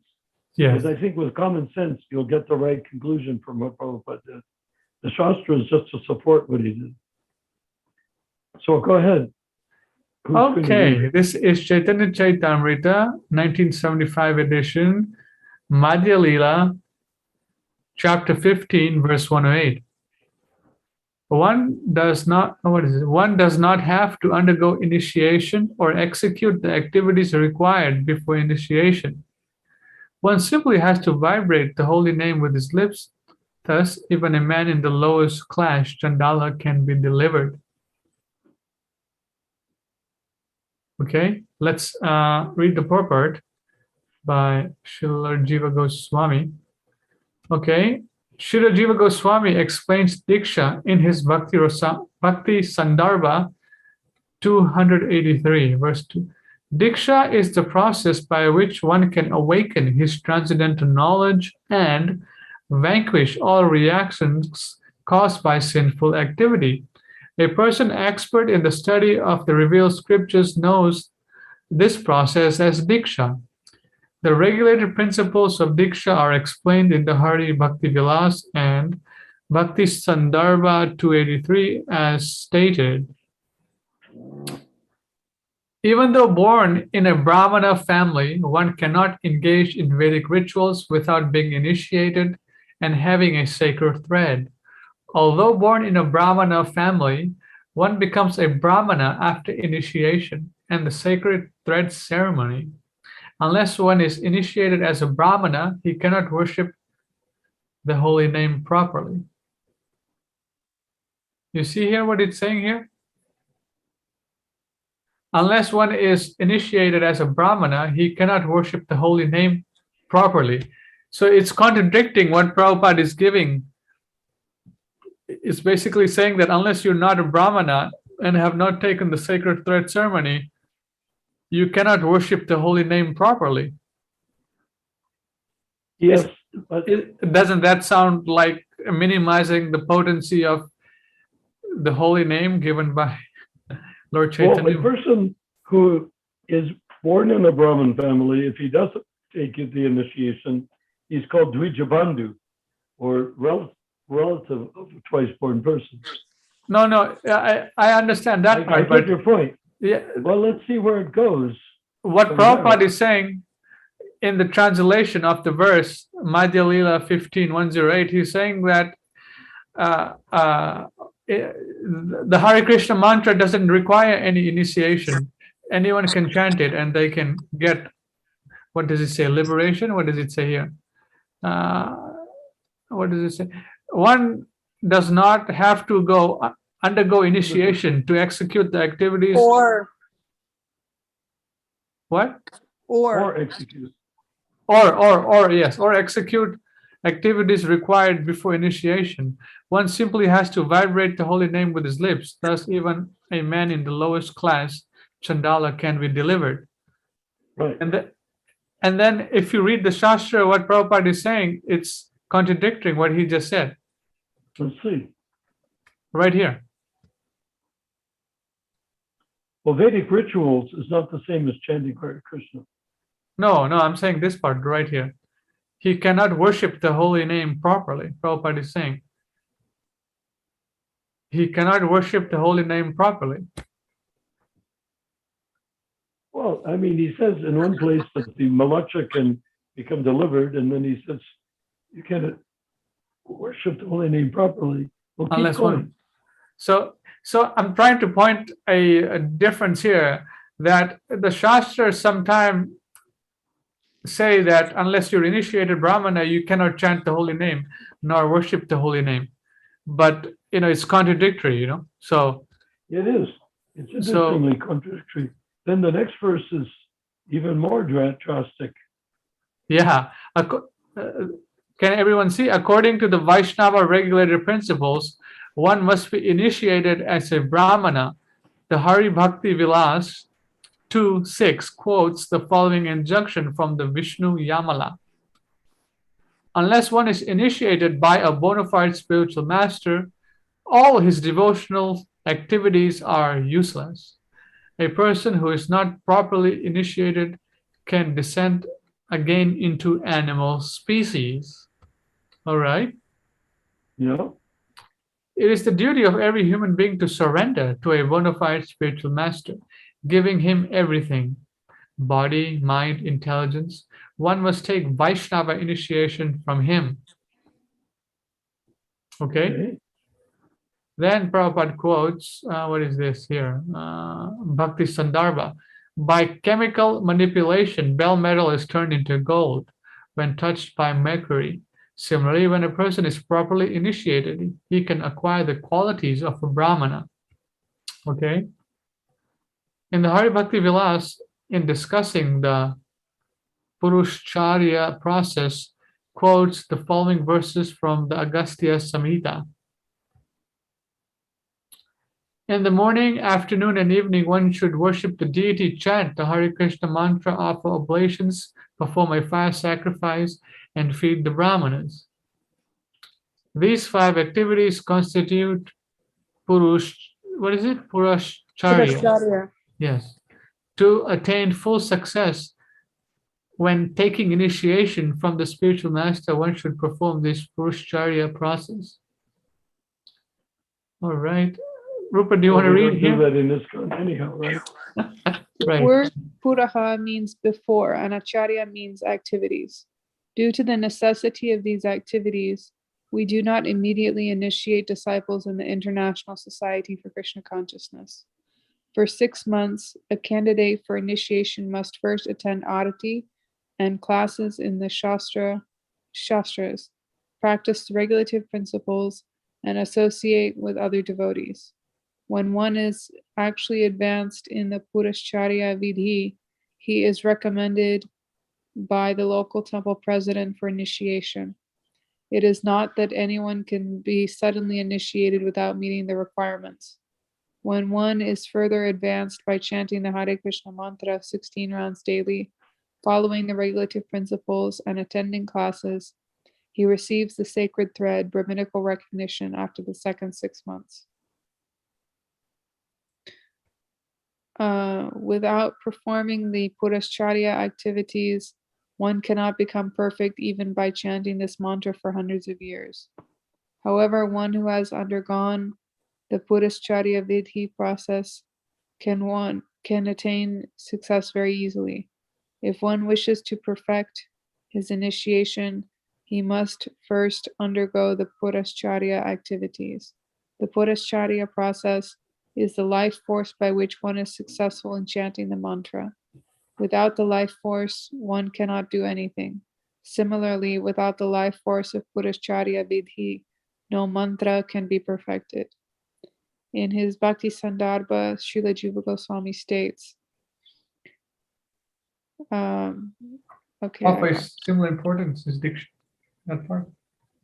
Yes. Because I think with common sense, you'll get the right conclusion from what Prabhupada did. The Shastra is just to support what he did. So go ahead. Okay, this is Chaitanya Charitamrita, 1975 edition, Madhya Lila, chapter 15, verse 108. One does not have to undergo initiation or execute the activities required before initiation. One simply has to vibrate the holy name with his lips. Thus, even a man in the lowest class, Chandala, can be delivered. Okay, let's read the purport by Srila Jiva Goswami. Okay, Srila Jiva Goswami explains Diksha in his Bhakti Sandarbha 283, verse 2. Diksha is the process by which one can awaken his transcendental knowledge and vanquish all reactions caused by sinful activity. A person expert in the study of the revealed scriptures knows this process as Diksha. The regulated principles of Diksha are explained in the Hari Bhakti Vilas and Bhakti Sandarbha 283 as stated. Even though born in a Brahmana family, one cannot engage in Vedic rituals without being initiated and having a sacred thread. Although born in a Brahmana family, one becomes a Brahmana after initiation and the sacred thread ceremony. Unless one is initiated as a Brahmana, he cannot worship the holy name properly. You see here what it's saying here? Unless one is initiated as a Brahmana, he cannot worship the holy name properly. So it's contradicting what Prabhupada is giving. It's basically saying that unless you're not a Brahmana and have not taken the sacred thread ceremony, you cannot worship the holy name properly. Yes, but Doesn't that sound like minimizing the potency of the holy name given by Lord well, Chaitanya? a person who is born in a Brahmin family, if he doesn't take the initiation, he's called Dvijabandhu, or relative of a twice-born person. No, I understand that I part, get but your point. yeah, Well, let's see where it goes. what from Prabhupada there. is saying in the translation of the verse, Madhya Lila 15:108, he's saying that the Hare Krishna mantra doesn't require any initiation. Anyone can chant it and they can get, what does it say, liberation? What does it say here? What does it say? One does not have to undergo initiation to execute the activities. What? Or execute. Or execute activities required before initiation. One simply has to vibrate the holy name with his lips. Thus, even a man in the lowest class, Chandala, can be delivered. Right. And then if you read the Shastra, what Prabhupada is saying, it's contradicting what he just said. Let's see. Right here. Well, Vedic rituals is not the same as chanting Hare Krishna. No, I'm saying this part right here. He cannot worship the holy name properly. Prabhupada is saying. He cannot worship the holy name properly. Well, I mean, he says in one place that the malacha can become delivered, and then he says you cannot worship the holy name properly. Well, keep Unless going. one. So I'm trying to point a difference here, that the Shastras sometimes say that unless you're initiated Brahmana, you cannot chant the holy name nor worship the holy name. But it's contradictory, So It is. It's interestingly contradictory. Then the next verse is even more drastic. yeah. Can everyone see? According to the Vaishnava regulated principles, one must be initiated as a Brahmana. The Hari Bhakti Vilas 2:6 quotes the following injunction from the Vishnu Yamala. Unless one is initiated by a bona fide spiritual master, all his devotional activities are useless. A person who is not properly initiated can descend again into animal species. All right? Yeah. It is the duty of every human being to surrender to a bona fide spiritual master, giving him everything: body, mind, intelligence. One must take Vaishnava initiation from him. Okay? Then Prabhupada quotes, what is this here? Bhakti Sandarbha. By chemical manipulation, bell metal is turned into gold when touched by mercury. Similarly, when a person is properly initiated, he can acquire the qualities of a Brahmana. Okay? In the Hari Bhakti Vilas, in discussing the Purushcharya process, quotes the following verses from the Agastya Samhita. In the morning, afternoon, and evening, one should worship the deity, chant the Hare Krishna mantra, offer oblations, perform a fire sacrifice, and feed the Brahmanas. These 5 activities constitute Purushcharya. Purushcharya. Yes. to attain full success when taking initiation from the spiritual master, one should perform this Purushacharya process. All right. Rupert, do you want to We read don't here? do that in ISKCON anyhow, right? The Right. word puraha means before, and acharya means activities. Due to the necessity of these activities, we do not immediately initiate disciples in the International Society for Krishna Consciousness. For 6 months, a candidate for initiation must first attend arati and classes in the shastras, practice regulative principles, and associate with other devotees. When one is actually advanced in the Purushacharya Vidhi, he is recommended by the local temple president for initiation. It is not that anyone can be suddenly initiated without meeting the requirements. When one is further advanced by chanting the Hare Krishna mantra 16 rounds daily, following the regulative principles, and attending classes, he receives the sacred thread, Brahminical recognition, after the second 6 months. Without performing the Purushacharya activities, one cannot become perfect even by chanting this mantra for hundreds of years. However, one who has undergone the Purushacharya Vidhi process can attain success very easily. If one wishes to perfect his initiation, he must first undergo the Purushacharya activities. The Purushacharya process is the life force by which one is successful in chanting the mantra. Without the life force, one cannot do anything. Similarly, without the life force of Purushacharya Vidhi, no mantra can be perfected. In his Bhakti Sandarbha, Srila Jiva Goswami states, okay. Of similar importance is diksha. That part.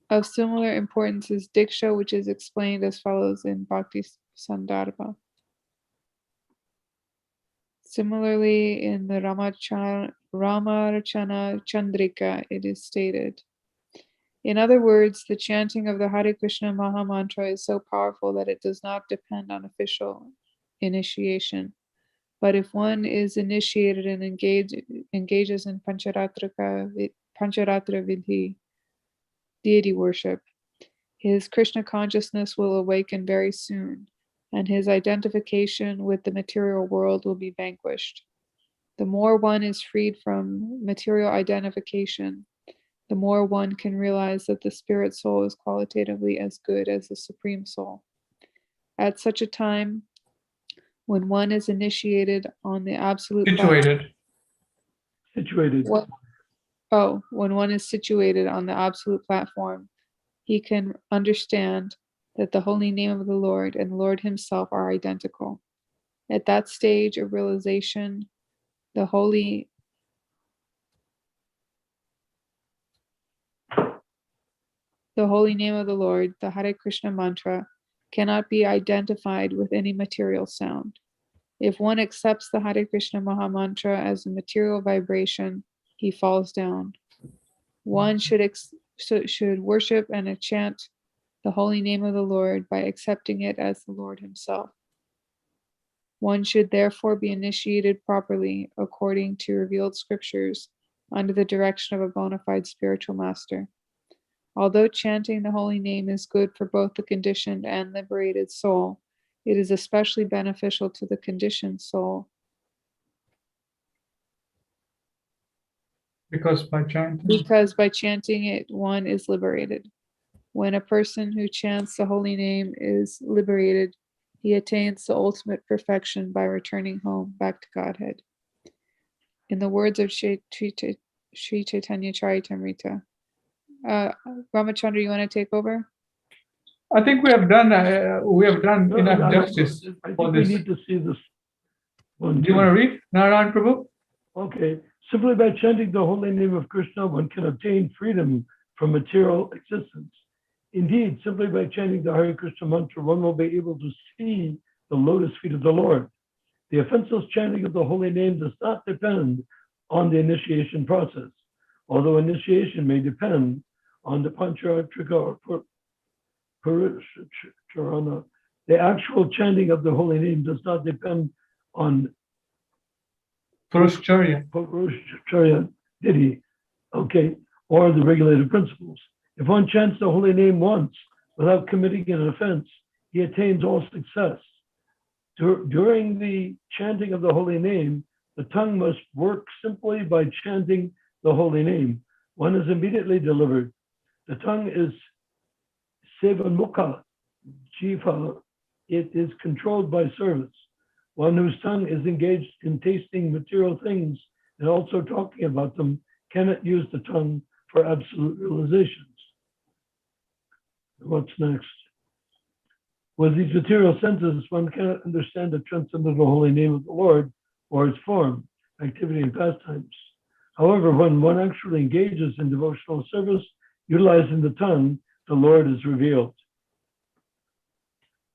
Of similar importance is diksha, which is explained as follows in Bhakti Sandarbha. Similarly, in the Ramacana Chandrika, it is stated. In other words, the chanting of the Hare Krishna Maha Mantra is so powerful that it does not depend on official initiation. But if one is initiated and engages in Pancharatra Vidhi, deity worship, his Krishna consciousness will awaken very soon, and his identification with the material world will be vanquished. The more one is freed from material identification, the more one can realize that the spirit soul is qualitatively as good as the Supreme Soul. At such a time, when one is initiated on the absolute when one is situated on the absolute platform, he can understand that the holy name of the Lord and the Lord himself are identical. At that stage of realization, the holy name of the Lord, the Hare Krishna mantra, cannot be identified with any material sound. If one accepts the Hare Krishna Maha Mantra as a material vibration, he falls down. One should worship and chant the holy name of the Lord by accepting it as the Lord himself. One should therefore be initiated properly according to revealed scriptures under the direction of a bona fide spiritual master. Although chanting the holy name is good for both the conditioned and liberated soul, it is especially beneficial to the conditioned soul. Because by chanting it, one is liberated. When a person who chants the holy name is liberated, he attains the ultimate perfection by returning home back to Godhead. In the words of Sri Chaitanya Charitamrita. Ramachandra, you want to take over? I think we have done enough justice for this. We need to see this one. Do you want to read, Narayan Prabhu? Okay. Simply by chanting the holy name of Krishna, one can obtain freedom from material existence. Indeed, simply by chanting the Hare Krishna mantra, one will be able to see the lotus feet of the Lord. The offenseless chanting of the holy name does not depend on the initiation process, although initiation may depend on the Panchatrika or Purushacharana. The actual chanting of the holy name does not depend on Purushcharya. Didhi, okay, or the regulated principles. If one chants the holy name once without committing an offense, he attains all success. During the chanting of the holy name, the tongue must work simply by chanting the holy name. One is immediately delivered. The tongue is sevanmukha, jiva. It is controlled by service. One whose tongue is engaged in tasting material things and also talking about them cannot use the tongue for absolute realizations. What's next? With these material senses, one cannot understand the transcendental holy name of the Lord or its form, activity, and pastimes. However, when one actually engages in devotional service, utilizing the tongue, the Lord is revealed.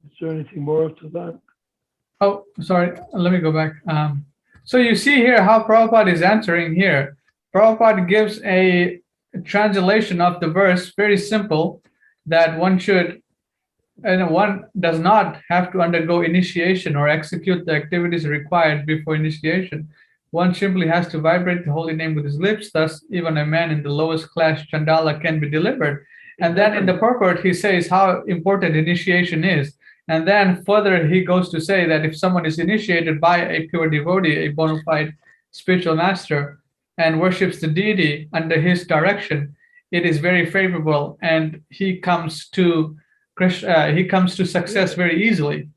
Is there anything more to that? Oh, sorry. Let me go back. So you see here how Prabhupada is answering here. Prabhupada gives a translation of the verse, very simple, that one does not have to undergo initiation or execute the activities required before initiation. One simply has to vibrate the holy name with his lips. Thus, even a man in the lowest class Chandala can be delivered. And then in the purport, he says how important initiation is. And then further, he goes to say that if someone is initiated by a pure devotee, a bona fide spiritual master, and worships the deity under his direction, it is very favorable, and he comes to success very easily.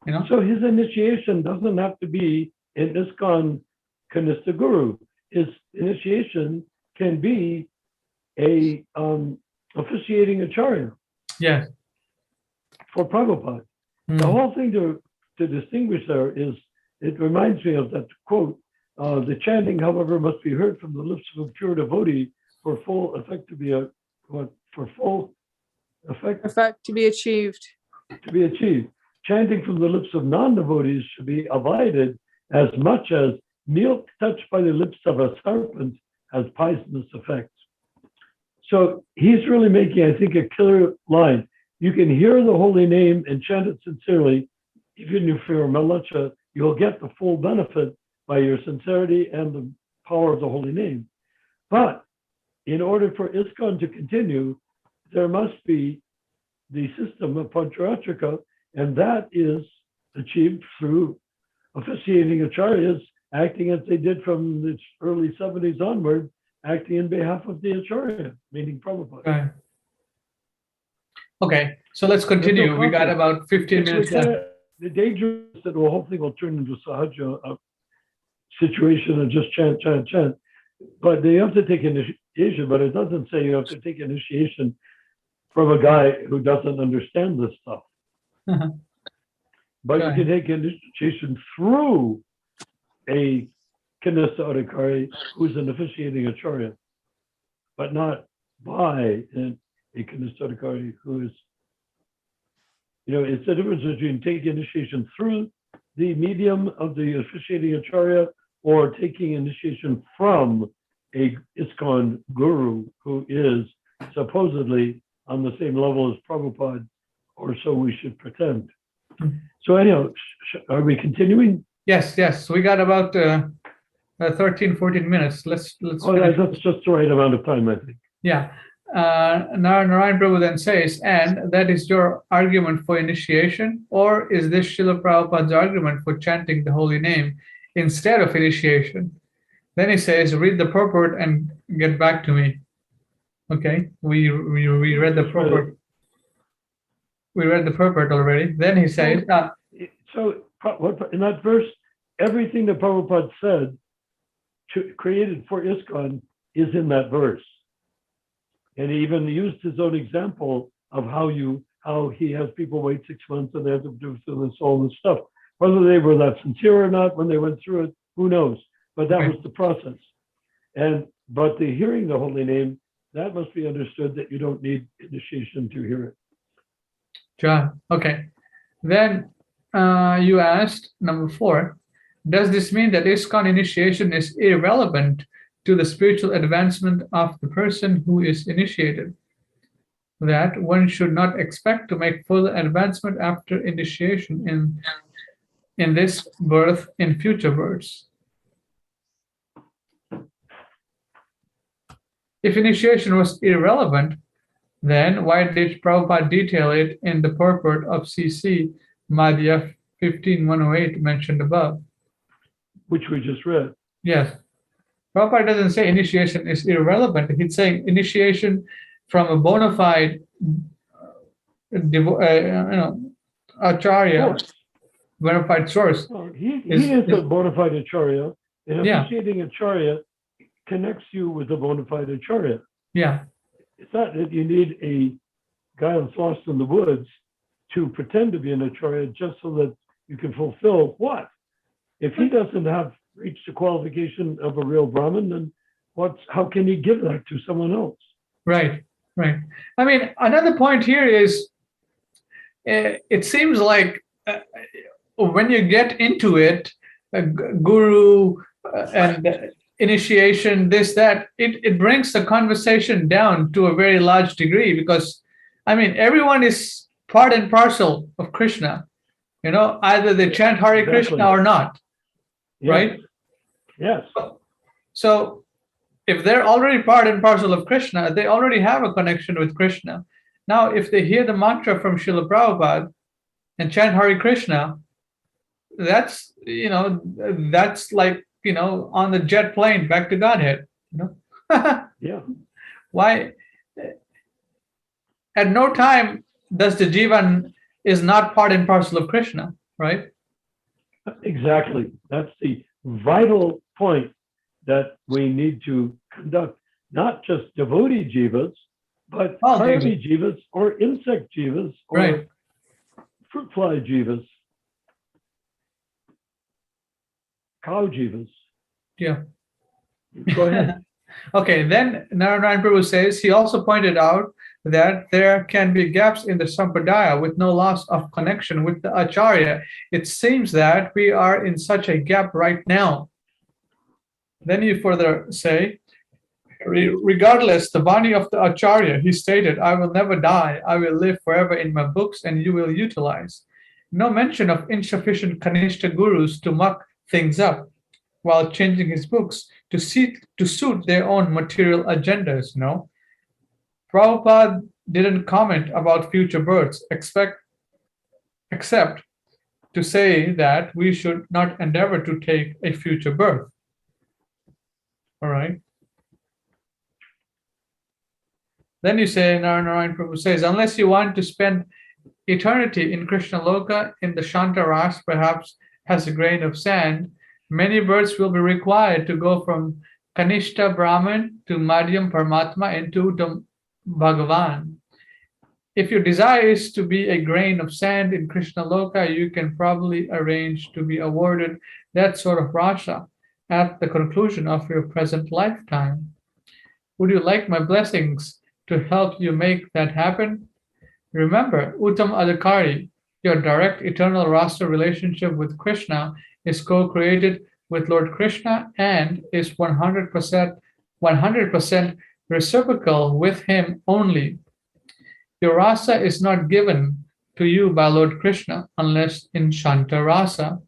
You know. So his initiation doesn't have to be in ISKCON Kanistha Guru. His initiation can be a officiating acharya. Yes. For Prabhupada. The whole thing to distinguish there is, it reminds me of that quote, the chanting, however, must be heard from the lips of a pure devotee for full effect to be Effect to be achieved. To be achieved. Chanting from the lips of non-devotees should be avoided as much as milk touched by the lips of a serpent has poisonous effects. So he's really making, I think, a killer line. You can hear the holy name and chant it sincerely. Even if you're a malacha, you'll get the full benefit by your sincerity and the power of the holy name. But in order for ISKCON to continue, there must be the system of Pancharatrika, and that is achieved through officiating acharyas acting as they did from the early 70s onward, acting in behalf of the acharya, meaning Prabhupada. Right. Okay, so let's continue. We got about 15 minutes left. The danger is that the whole thing will turn into sahaja situation and just chant. But they have to take initiation, but it doesn't say you have to take initiation from a guy who doesn't understand this stuff. But you can take initiation through a Kanistha Adhikari who's an officiating acharya, but not by a Kanistha Adhikari who is, it's the difference between taking initiation through the medium of the officiating acharya or taking initiation from a ISKCON guru who is supposedly on the same level as Prabhupada, or so we should pretend. So anyhow, are we continuing? Yes. We got about 13, 14 minutes. Let's that's just the right amount of time, I think. Yeah. Narayan Prabhu then says, and that is your argument for initiation, or is this Srila Prabhupada's argument for chanting the holy name instead of initiation? Then he says, read the purport and get back to me. Okay, we read the purport. We read the purport already. Then he says, so in that verse, everything that Prabhupada said created for ISKCON is in that verse. And he even used his own example of how he has people wait 6 months and they have to do this all this stuff. Whether they were that sincere or not when they went through it, who knows? But that was the process. But the hearing the holy name, that must be understood that you don't need initiation to hear it. John, okay. Then you asked, number 4, does this mean that ISKCON initiation is irrelevant to the spiritual advancement of the person who is initiated? That one should not expect to make further advancement after initiation in this birth in future births. If initiation was irrelevant, then why did Prabhupada detail it in the purport of CC Madhya 15-108 mentioned above? Which we just read. Yes. Prabhupada doesn't say initiation is irrelevant. He's saying initiation from a bona fide acharya, Source. bona fide source. Well, he is a bona fide acharya, and Yeah. officiating acharya connects you with a bona fide acharya. Yeah. It's not that you need a guy that's lost in the woods to pretend to be an acharya just so that you can fulfill what? If he doesn't have reached the qualification of a real Brahmin, then how can he give that to someone else? Right. Right. I mean, another point here is it seems like when you get into it, guru and initiation, this, that, it brings the conversation down to a very large degree because, I mean, everyone is part and parcel of Krishna. You know, either they chant Hare Exactly. Krishna or not, Yes. right? Yes. So if they're already part and parcel of Krishna, they already have a connection with Krishna. Now, if they hear the mantra from Srila Prabhupada and chant Hare Krishna, that's, you know, that's like, you know, on the jet plane back to Godhead, you know? Yeah. Why? At no time does the Jivan is not part and parcel of Krishna, right? Exactly. That's the vital point that we need to conduct, not just devotee jivas, but All prayvi jivas or insect jivas or Right. fruit fly jivas, cow jivas. Yeah. Go ahead. Okay, then Narayan Prabhu says he also pointed out that there can be gaps in the sampradaya with no loss of connection with the acharya. It seems that we are in such a gap right now. Then you further say, regardless the body of the acharya, he stated, I will never die, I will live forever in my books and you will utilize. No mention of insufficient Kanishta gurus to muck things up while changing his books to suit their own material agendas, no? Prabhupada didn't comment about future births, except to say that we should not endeavor to take a future birth. All right. Then you say, Narayan Prabhu says, unless you want to spend eternity in Krishna Loka, in the Shanta Ras, perhaps as a grain of sand, many births will be required to go from Kanishta Brahman to Madhyam Paramatma and to Bhagavan. If your desire is to be a grain of sand in Krishna Loka, you can probably arrange to be awarded that sort of rasa at the conclusion of your present lifetime. Would you like my blessings to help you make that happen? Remember, Uttam Adhikari, your direct eternal rasa relationship with Krishna is co-created with Lord Krishna and is 100% reciprocal with him only. Your rasa is not given to you by Lord Krishna unless in Shanta rasa.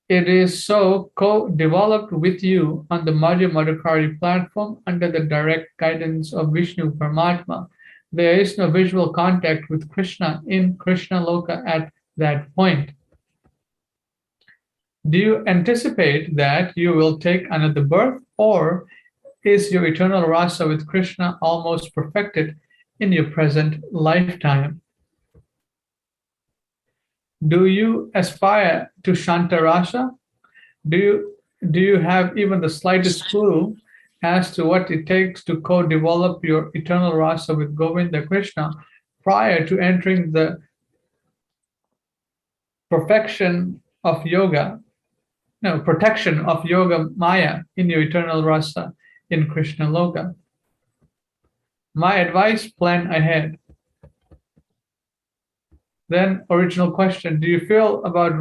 It is so co-developed with you on the Madhya Madhukari platform under the direct guidance of Vishnu Paramatma. There is no visual contact with Krishna in Krishna Loka at that point. Do you anticipate that you will take another birth, or is your eternal rasa with Krishna almost perfected in your present lifetime? Do you aspire to Shanta rasa? Do you have even the slightest clue as to what it takes to co-develop your eternal rasa with Govinda Krishna prior to entering the protection of yoga maya in your eternal rasa in Krishna Loka? My advice, plan ahead. Then original question, how do you feel about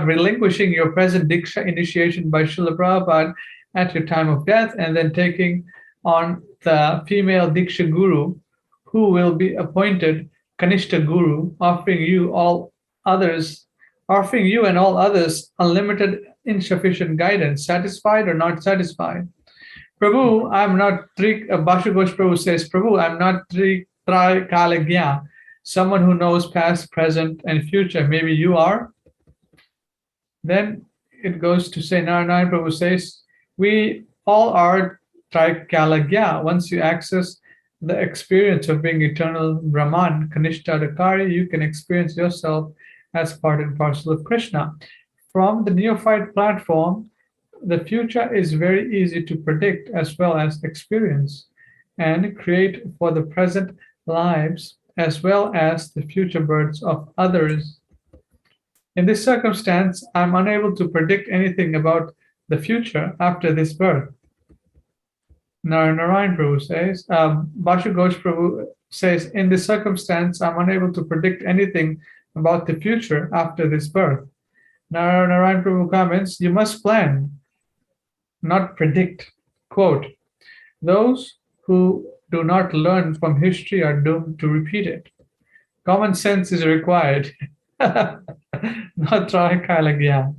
relinquishing your present Diksha initiation by Srila Prabhupada at your time of death and then taking on the female Diksha Guru who will be appointed Kanishta Guru, offering you all others offering you and all others unlimited, insufficient guidance, satisfied or not satisfied. Prabhu, I'm not Bhasha Ghosh Prabhu says, Prabhu, I'm not Trikalagya, someone who knows past, present, and future. Maybe you are. Then it goes to say, Narayana Prabhu says, we all are Trikalagya. Once you access the experience of being eternal Brahman, Kanishtadakari, you can experience yourself as part and parcel of Krishna. From the neophyte platform, the future is very easy to predict as well as experience and create for the present lives as well as the future births of others. In this circumstance, I'm unable to predict anything about the future after this birth. Narayan Prabhu says, Bhasha Ghosh Prabhu says, in this circumstance, I'm unable to predict anything about the future after this birth. Narayan Prabhu comments, you must plan, not predict. Quote, those who do not learn from history are doomed to repeat it. Common sense is required. Not Trikalagya.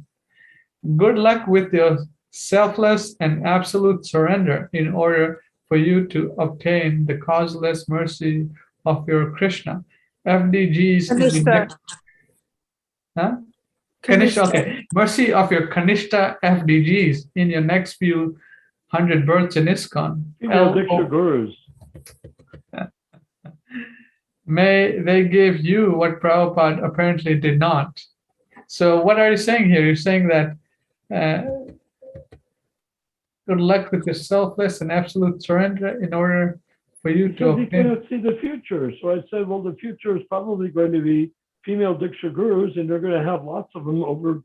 Good luck with your selfless and absolute surrender in order for you to obtain the causeless mercy of your Krishna. FDGs in the next, Kanishta, okay. Mercy of your Kanishta FDGs in your next few hundred births in ISKCON. Diksha Gurus. May they give you what Prabhupada apparently did not. So what are you saying here? You're saying that good luck with your selfless and absolute surrender in order for you to Because you obtain. cannot see the future. So I said, well, the future is probably going to be female Diksha Gurus, and they're going to have lots of them over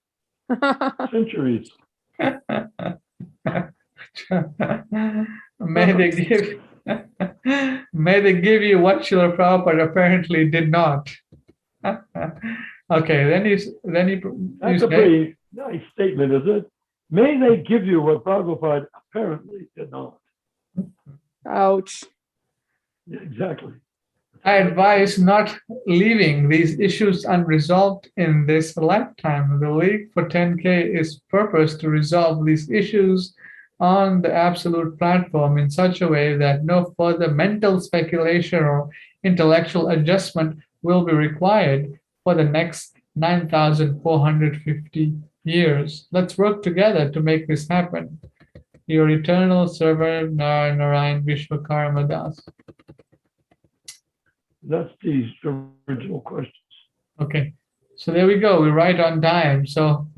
centuries. May they give may they give you what Srila Prabhupada apparently did not. Okay, then he That's a pretty nice statement, is it? May they give you what Prabhupada apparently did not. Ouch. Yeah, exactly. I advise not leaving these issues unresolved in this lifetime. The League for 10K is purpose to resolve these issues on the absolute platform in such a way that no further mental speculation or intellectual adjustment will be required for the next 9,450 years. Let's work together to make this happen. Your eternal servant, Narayan Vishwakarma Das. That's the original questions. Okay, so there we go. We're right on time. So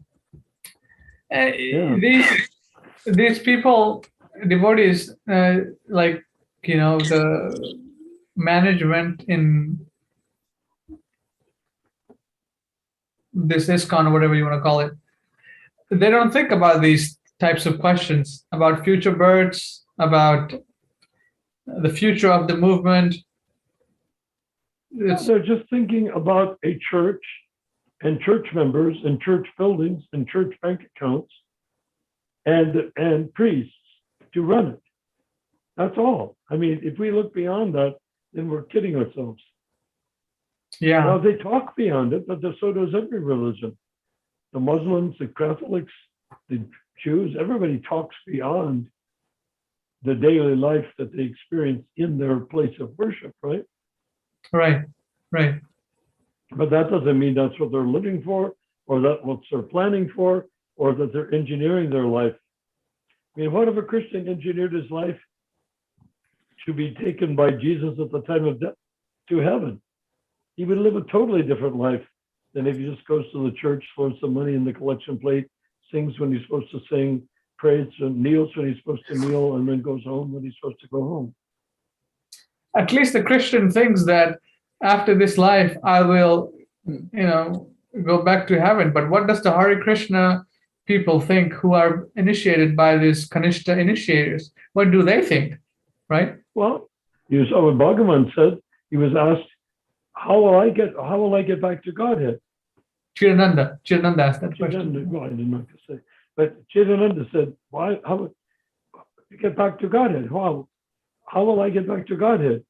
these people, devotees, like, the management in this ISKCON or whatever you want to call it, they don't think about these types of questions about future births, about the future of the movement. They're just thinking about a church and church members and church buildings and church bank accounts and priests to run it. That's all. I mean, if we look beyond that, then we're kidding ourselves. Yeah. Now, they talk beyond it, but so does every religion. The Muslims, the Catholics, the Jews, everybody talks beyond the daily life that they experience in their place of worship, right? Right. But that doesn't mean that's what they're living for, or that what they're planning for, or that they're engineering their life. I mean, what if a Christian engineered his life to be taken by Jesus at the time of death to heaven? He would live a totally different life than if he just goes to the church, throws some money in the collection plate, sings when he's supposed to sing, prays and kneels when he's supposed to kneel, and then goes home when he's supposed to go home. At least the Christian thinks that after this life, I will, go back to heaven. But what does the Hare Krishna people think who are initiated by these Kanishta initiators? What do they think, right? Well, you saw what Bhagavan said. He was asked, how will I get back to Godhead? Chidananda asked that question. Well, I didn't know what to say. But Chidananda said, how will you get back to Godhead? How will I get back to Godhead?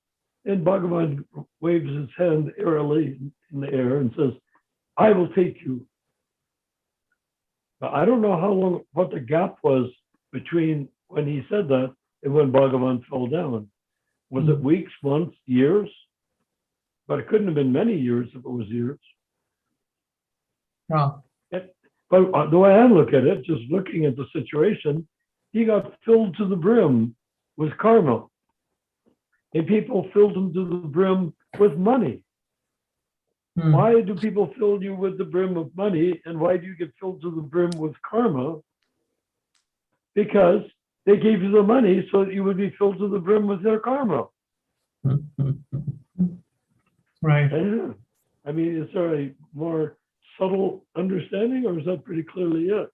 And Bhagavan waves his hand airily in the air and says, I will take you Now, I don't know how long, what the gap was between when he said that and when Bhagavan fell down. Was it weeks, months, years? But it couldn't have been many years if it was years. Oh. But the way I look at it, just looking at the situation, he got filled to the brim with karma. And people filled him to the brim with money. Why do people fill you with the brim of money? And why do you get filled to the brim with karma? Because they gave you the money so that you would be filled to the brim with their karma. Right. I mean, is there a more subtle understanding, or is that pretty clearly it?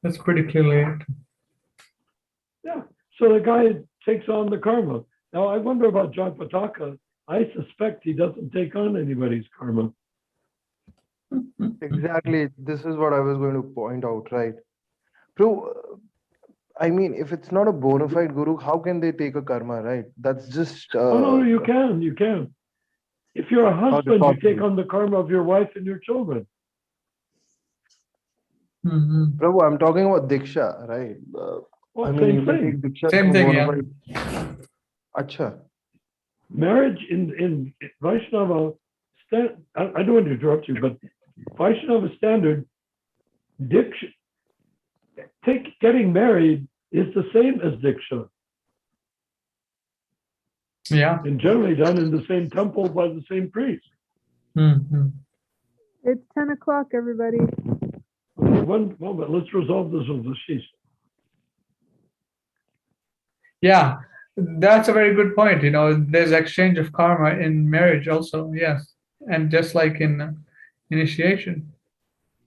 That's pretty clearly it. Yeah. So the guy takes on the karma. Now, I wonder about Jatpataka. I suspect he doesn't take on anybody's karma. Exactly. This is what I was going to point out, right? Prabhu, I mean, if it's not a bona fide guru, how can they take a karma, right? That's just Oh, no, you can. If you're a husband, you take on the karma of your wife and your children. Prabhu, I'm talking about Diksha, right? Well, I mean, same you can thing. take Diksha Same from a thing, bona yeah. fide. Acha. Marriage in Vaishnava, I don't want to interrupt you, but Vaishnava standard, Diksha, getting married is the same as Diksha. Yeah. And generally done in the same temple by the same priest. It's 10 o'clock, everybody. Okay, one moment, let's resolve this with the sheesh. Yeah, that's a very good point. You know, there's exchange of karma in marriage also, yes. And just like in initiation.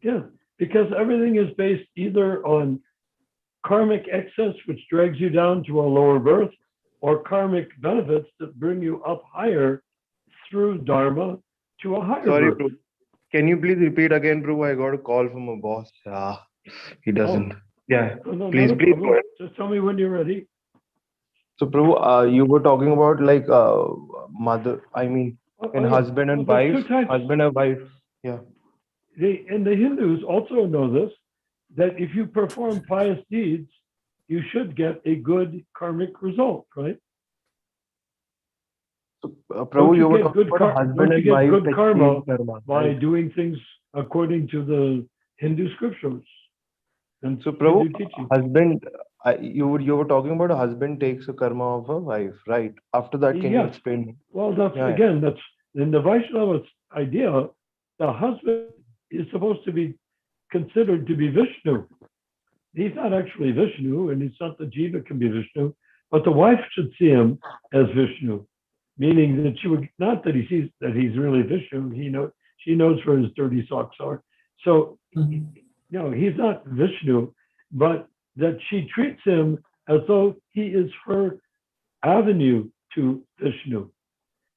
Yeah, because everything is based either on karmic excess, which drags you down to a lower birth, or karmic benefits that bring you up higher through dharma to a higher Sorry, birth. Prabhu. Can you please repeat again, Prabhu? I got a call from a boss. He doesn't. Yeah. No, Please, not a please go problem. ahead. Just tell me when you're ready. So, Prabhu, you were talking about like mother, I mean, in yeah. husband and Well, there's wife, two types. husband and wife. Yeah. And the Hindus also know this, that if you perform pious deeds, you should get a good karmic result, right? So, Prabhu, you were talking about husband don't you and get wife good karma exchange karma, by right? doing things according to the Hindu scriptures and So, Prabhu, Hindu teaching? husband, you were talking about a husband takes a karma of a wife, right? After that, can you Yes. explain? Well, that's Yeah, yeah. again, that's in the Vaishnava idea. The husband is supposed to be considered to be Vishnu. He's not actually Vishnu, and it's not that Jiva can be Vishnu, but the wife should see him as Vishnu, meaning that she would not that he sees that he's really Vishnu. She knows where his dirty socks are. So no, he's not Vishnu, but that she treats him as though he is her avenue to Vishnu.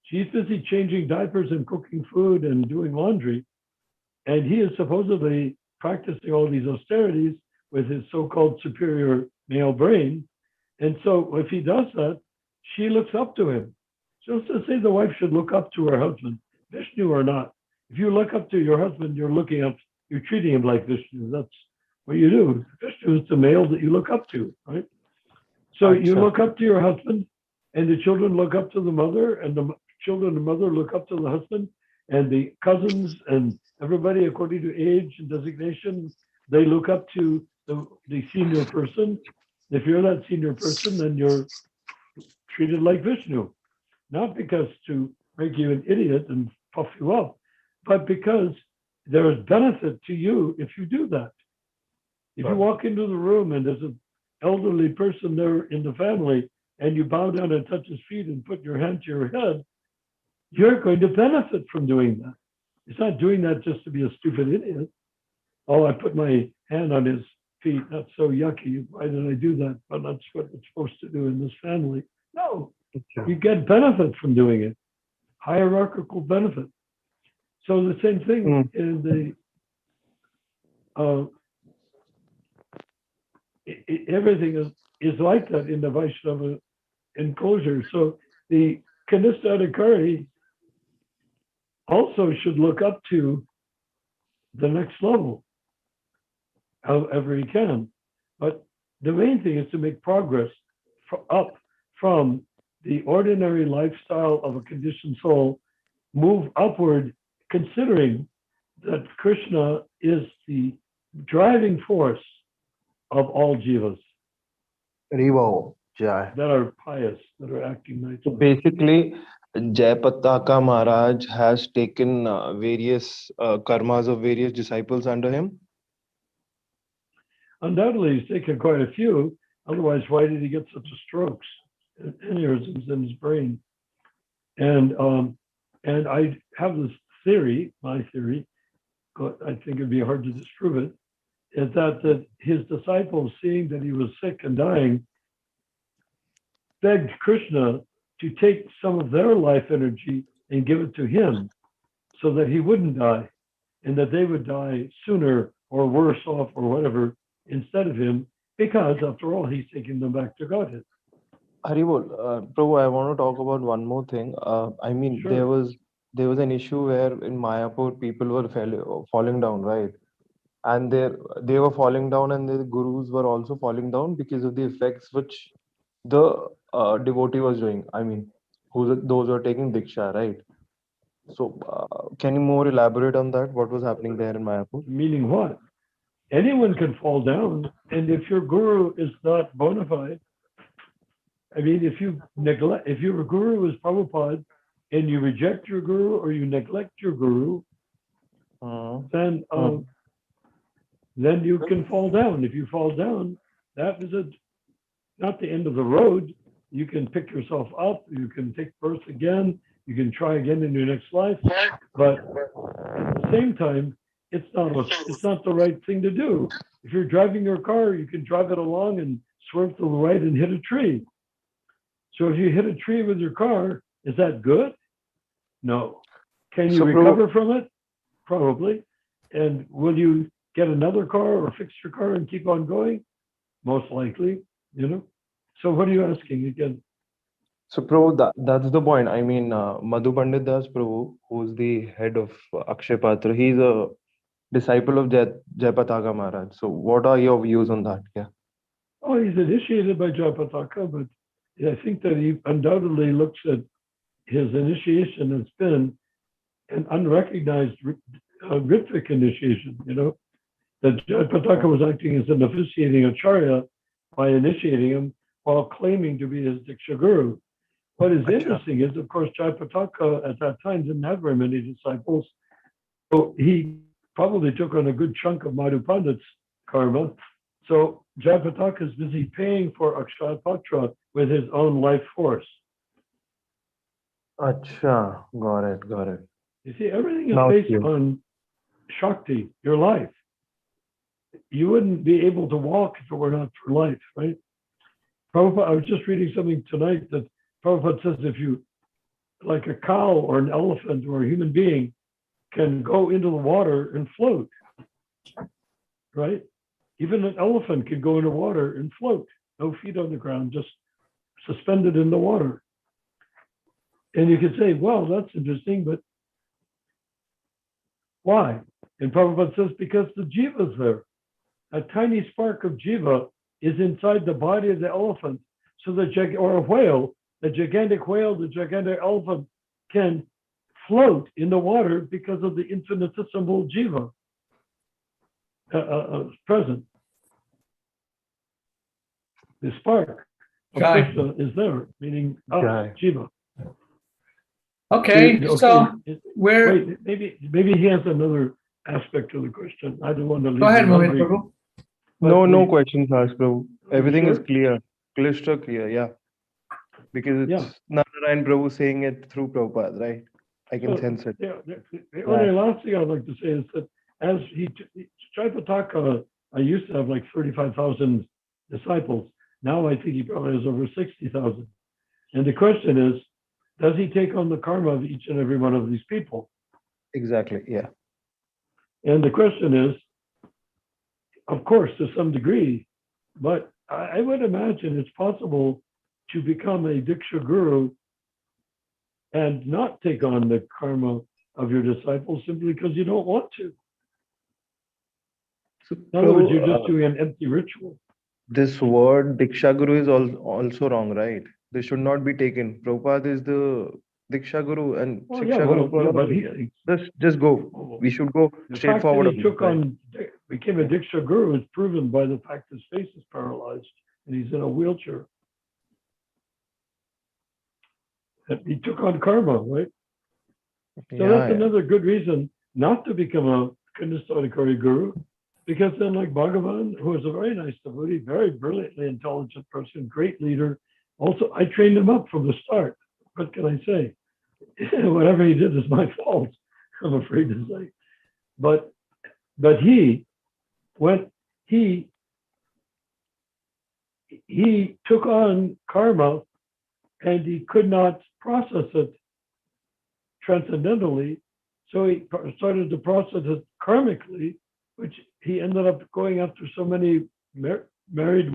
She's busy changing diapers and cooking food and doing laundry, and he is supposedly practicing all these austerities with his so-called superior male brain. And so if he does that, she looks up to him. So to say the wife should look up to her husband, Vishnu or not. If you look up to your husband, you're treating him like Vishnu. That's what you do. Vishnu is the male that you look up to, right? So you look up to your husband, and the children look up to the mother, and the children and mother look up to the husband, and the cousins and everybody according to age and designation, they look up to the senior person. If you're that senior person, then you're treated like Vishnu, not because to make you an idiot and puff you up, but because there is benefit to you if you do that. If you walk into the room and there's an elderly person there in the family and you bow down and touch his feet and put your hand to your head, you're going to benefit from doing that. It's not doing that just to be a stupid idiot. Oh, I put my hand on his feet. That's so yucky. Why did I do that? But that's what it's supposed to do in this family. No, you get benefit from doing it. Hierarchical benefit. So the same thing in the everything is like that in the Vaishnava enclosure. So the Kanista Adhikari also should look up to the next level. however he can. But the main thing is to make progress up from the ordinary lifestyle of a conditioned soul, move upward, considering that Krishna is the driving force of all jivas Rivo, Jai. that are pious, that are acting So nicely. basically, Jai Pataka Maharaj has taken various karmas of various disciples under him. Undoubtedly, he's taken quite a few. Otherwise, why did he get such a strokes, aneurysms in his brain? And I have this theory, my theory, but I think it'd be hard to disprove it, is that his disciples, seeing that he was sick and dying, begged Krishna to take some of their life energy and give it to him so that he wouldn't die and that they would die sooner or worse off or whatever instead of him, because after all, he's taking them back to Godhead. Haribol, Prabhu, I want to talk about one more thing. I mean, Sure. there was an issue where in Mayapur people were falling down, right? And they were falling down, and the gurus were also falling down because of the effects which the devotee was doing. I mean, those who are taking diksha, right? So, can you more elaborate on that? What was happening there in Mayapur? Meaning what? Anyone can fall down, and if your guru is not bona fide, I mean, if your guru is Prabhupada and you reject your guru or you neglect your guru, then you can fall down. If you fall down, that is not the end of the road. You can pick yourself up. You can take birth again. You can try again in your next life. But at the same time, it's not the right thing to do. If you're driving your car, you can drive it along and swerve to the right and hit a tree. So if you hit a tree with your car, is that good? No. Can you recover from it? Probably. And will you get another car or fix your car and keep on going? Most likely, So what are you asking again? So, Prabhu, that's the point. I mean, Madhu Pandit Das Prabhu, who's the head of Akshay Patra, he's a disciple of Jayapataka Maharaj. So, what are your views on that? Yeah. Oh, he's initiated by Jayapataka, but I think that he undoubtedly looks at his initiation as been an unrecognized Ritvik initiation, that Jayapataka was acting as an officiating acharya by initiating him while claiming to be his Diksha Guru. What is interesting is, of course, Jayapataka at that time didn't have very many disciples, so he probably took on a good chunk of Madhu Pandit's karma. So Jayapataka is busy paying for Akshaya Patra with his own life force. Acha, got it. You see, everything is based on Shakti, your life. You wouldn't be able to walk if it were not for life, right? Prabhupada, I was just reading something tonight that Prabhupada says if you, like a cow or an elephant or a human being, can go into the water and float, right? Even an elephant can go into water and float, no feet on the ground, just suspended in the water. And you could say, well, that's interesting, but why? And Prabhupada says, because the jiva is there. A tiny spark of jiva is inside the body of the elephant. So or a whale, the gigantic whale, the gigantic elephant can float in the water because of the infinitesimal jiva present. The spark of Krishna is there, meaning jiva. Okay, so wait, maybe he has another aspect to the question. I don't want to leave. Go ahead, Mohit Prabhu. No questions asked, Prabhu. Everything is clear, crystal clear, yeah. Because it's Narayan Prabhu saying it through Prabhupada, right? I can sense it. The only last thing I'd like to say is that as Jayapataka, I used to have like 35,000 disciples. Now I think he probably has over 60,000. And the question is, does he take on the karma of each and every one of these people? Exactly, yeah. And the question is, of course, to some degree, but I would imagine it's possible to become a Diksha Guru and not take on the karma of your disciples simply because you don't want to. So, In other words, you're Prabhu, just doing an empty ritual. this word Diksha Guru is also wrong, right? This should not be taken. Prabhupada is the Diksha Guru and Oh yeah, Shiksha Guru for yeah, all but of us. he, Just go. We should go the straight fact that forward he on this, took right? on, became a Diksha Guru is proven by the fact his face is paralyzed and he's in a wheelchair. And he took on karma, right? So Yeah, that's yeah. another good reason not to become a Kundasthadikari Guru, because then like Bhagavan, who is a very nice devotee, very brilliantly intelligent person, great leader, also I trained him up from the start. What can I say? Whatever he did is my fault, I'm afraid to say. But he went, he took on karma and he could not process it transcendentally. So he started to process it karmically, which he ended up going after so many married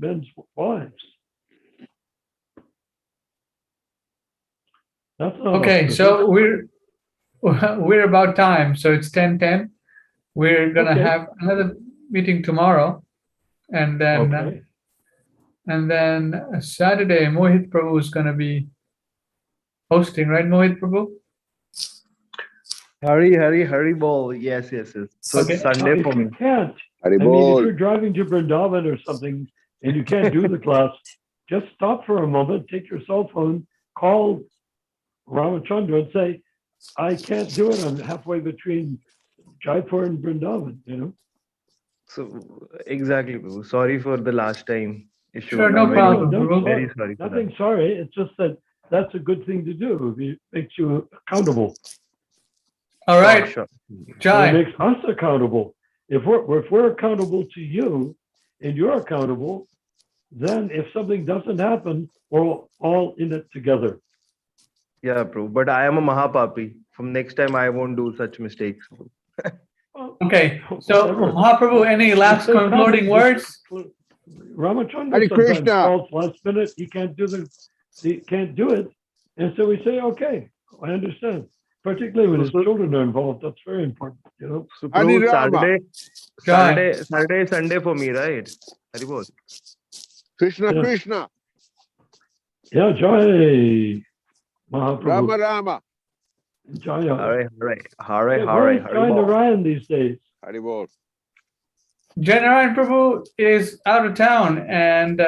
men's wives. That's not Okay, auspicious. so we're about time. So it's 10:10. We're gonna Okay. have another meeting tomorrow, and then Okay. Saturday, Mohit Prabhu is gonna be hosting, right, Mohit Prabhu? Hurry, ball. Yes. So Okay. it's Sunday If for you me. can't, I mean, if you're driving to Vrindavan or something and you can't do the class, just stop for a moment, take your cell phone, call Ramachandra and say, I can't do it. I'm halfway between Jaipur and Vrindavan, you know? So exactly, Prabhu. Sorry for the last time issue. Sure, no I'm problem, don't Prabhu. very sorry. sorry for Nothing that. sorry. It's just that that's a good thing to do. It makes you accountable. All right, Sure. And it Jai. makes us accountable. If we're accountable to you and you're accountable, then if something doesn't happen, we're all in it together. Yeah, Prabhu. But I am a Mahapapi. From next time, I won't do such mistakes. Well, Okay, so whatever. Mahaprabhu, any last Just concluding words? Ramachandra Hare sometimes Krishna. calls last minute. He can't do it, and so we say, okay, I understand. Particularly when his children are involved, that's very important. You know. So, Hare Prabhu, Rama. Saturday, Sunday for me, right? Haribol. Krishna Yeah. Krishna. Yeah, Jai Mahaprabhu. Rama Rama. Jai. Hare. Where is Jai Narayan these days? Haribol. Jai Narayan Prabhu is out of town, and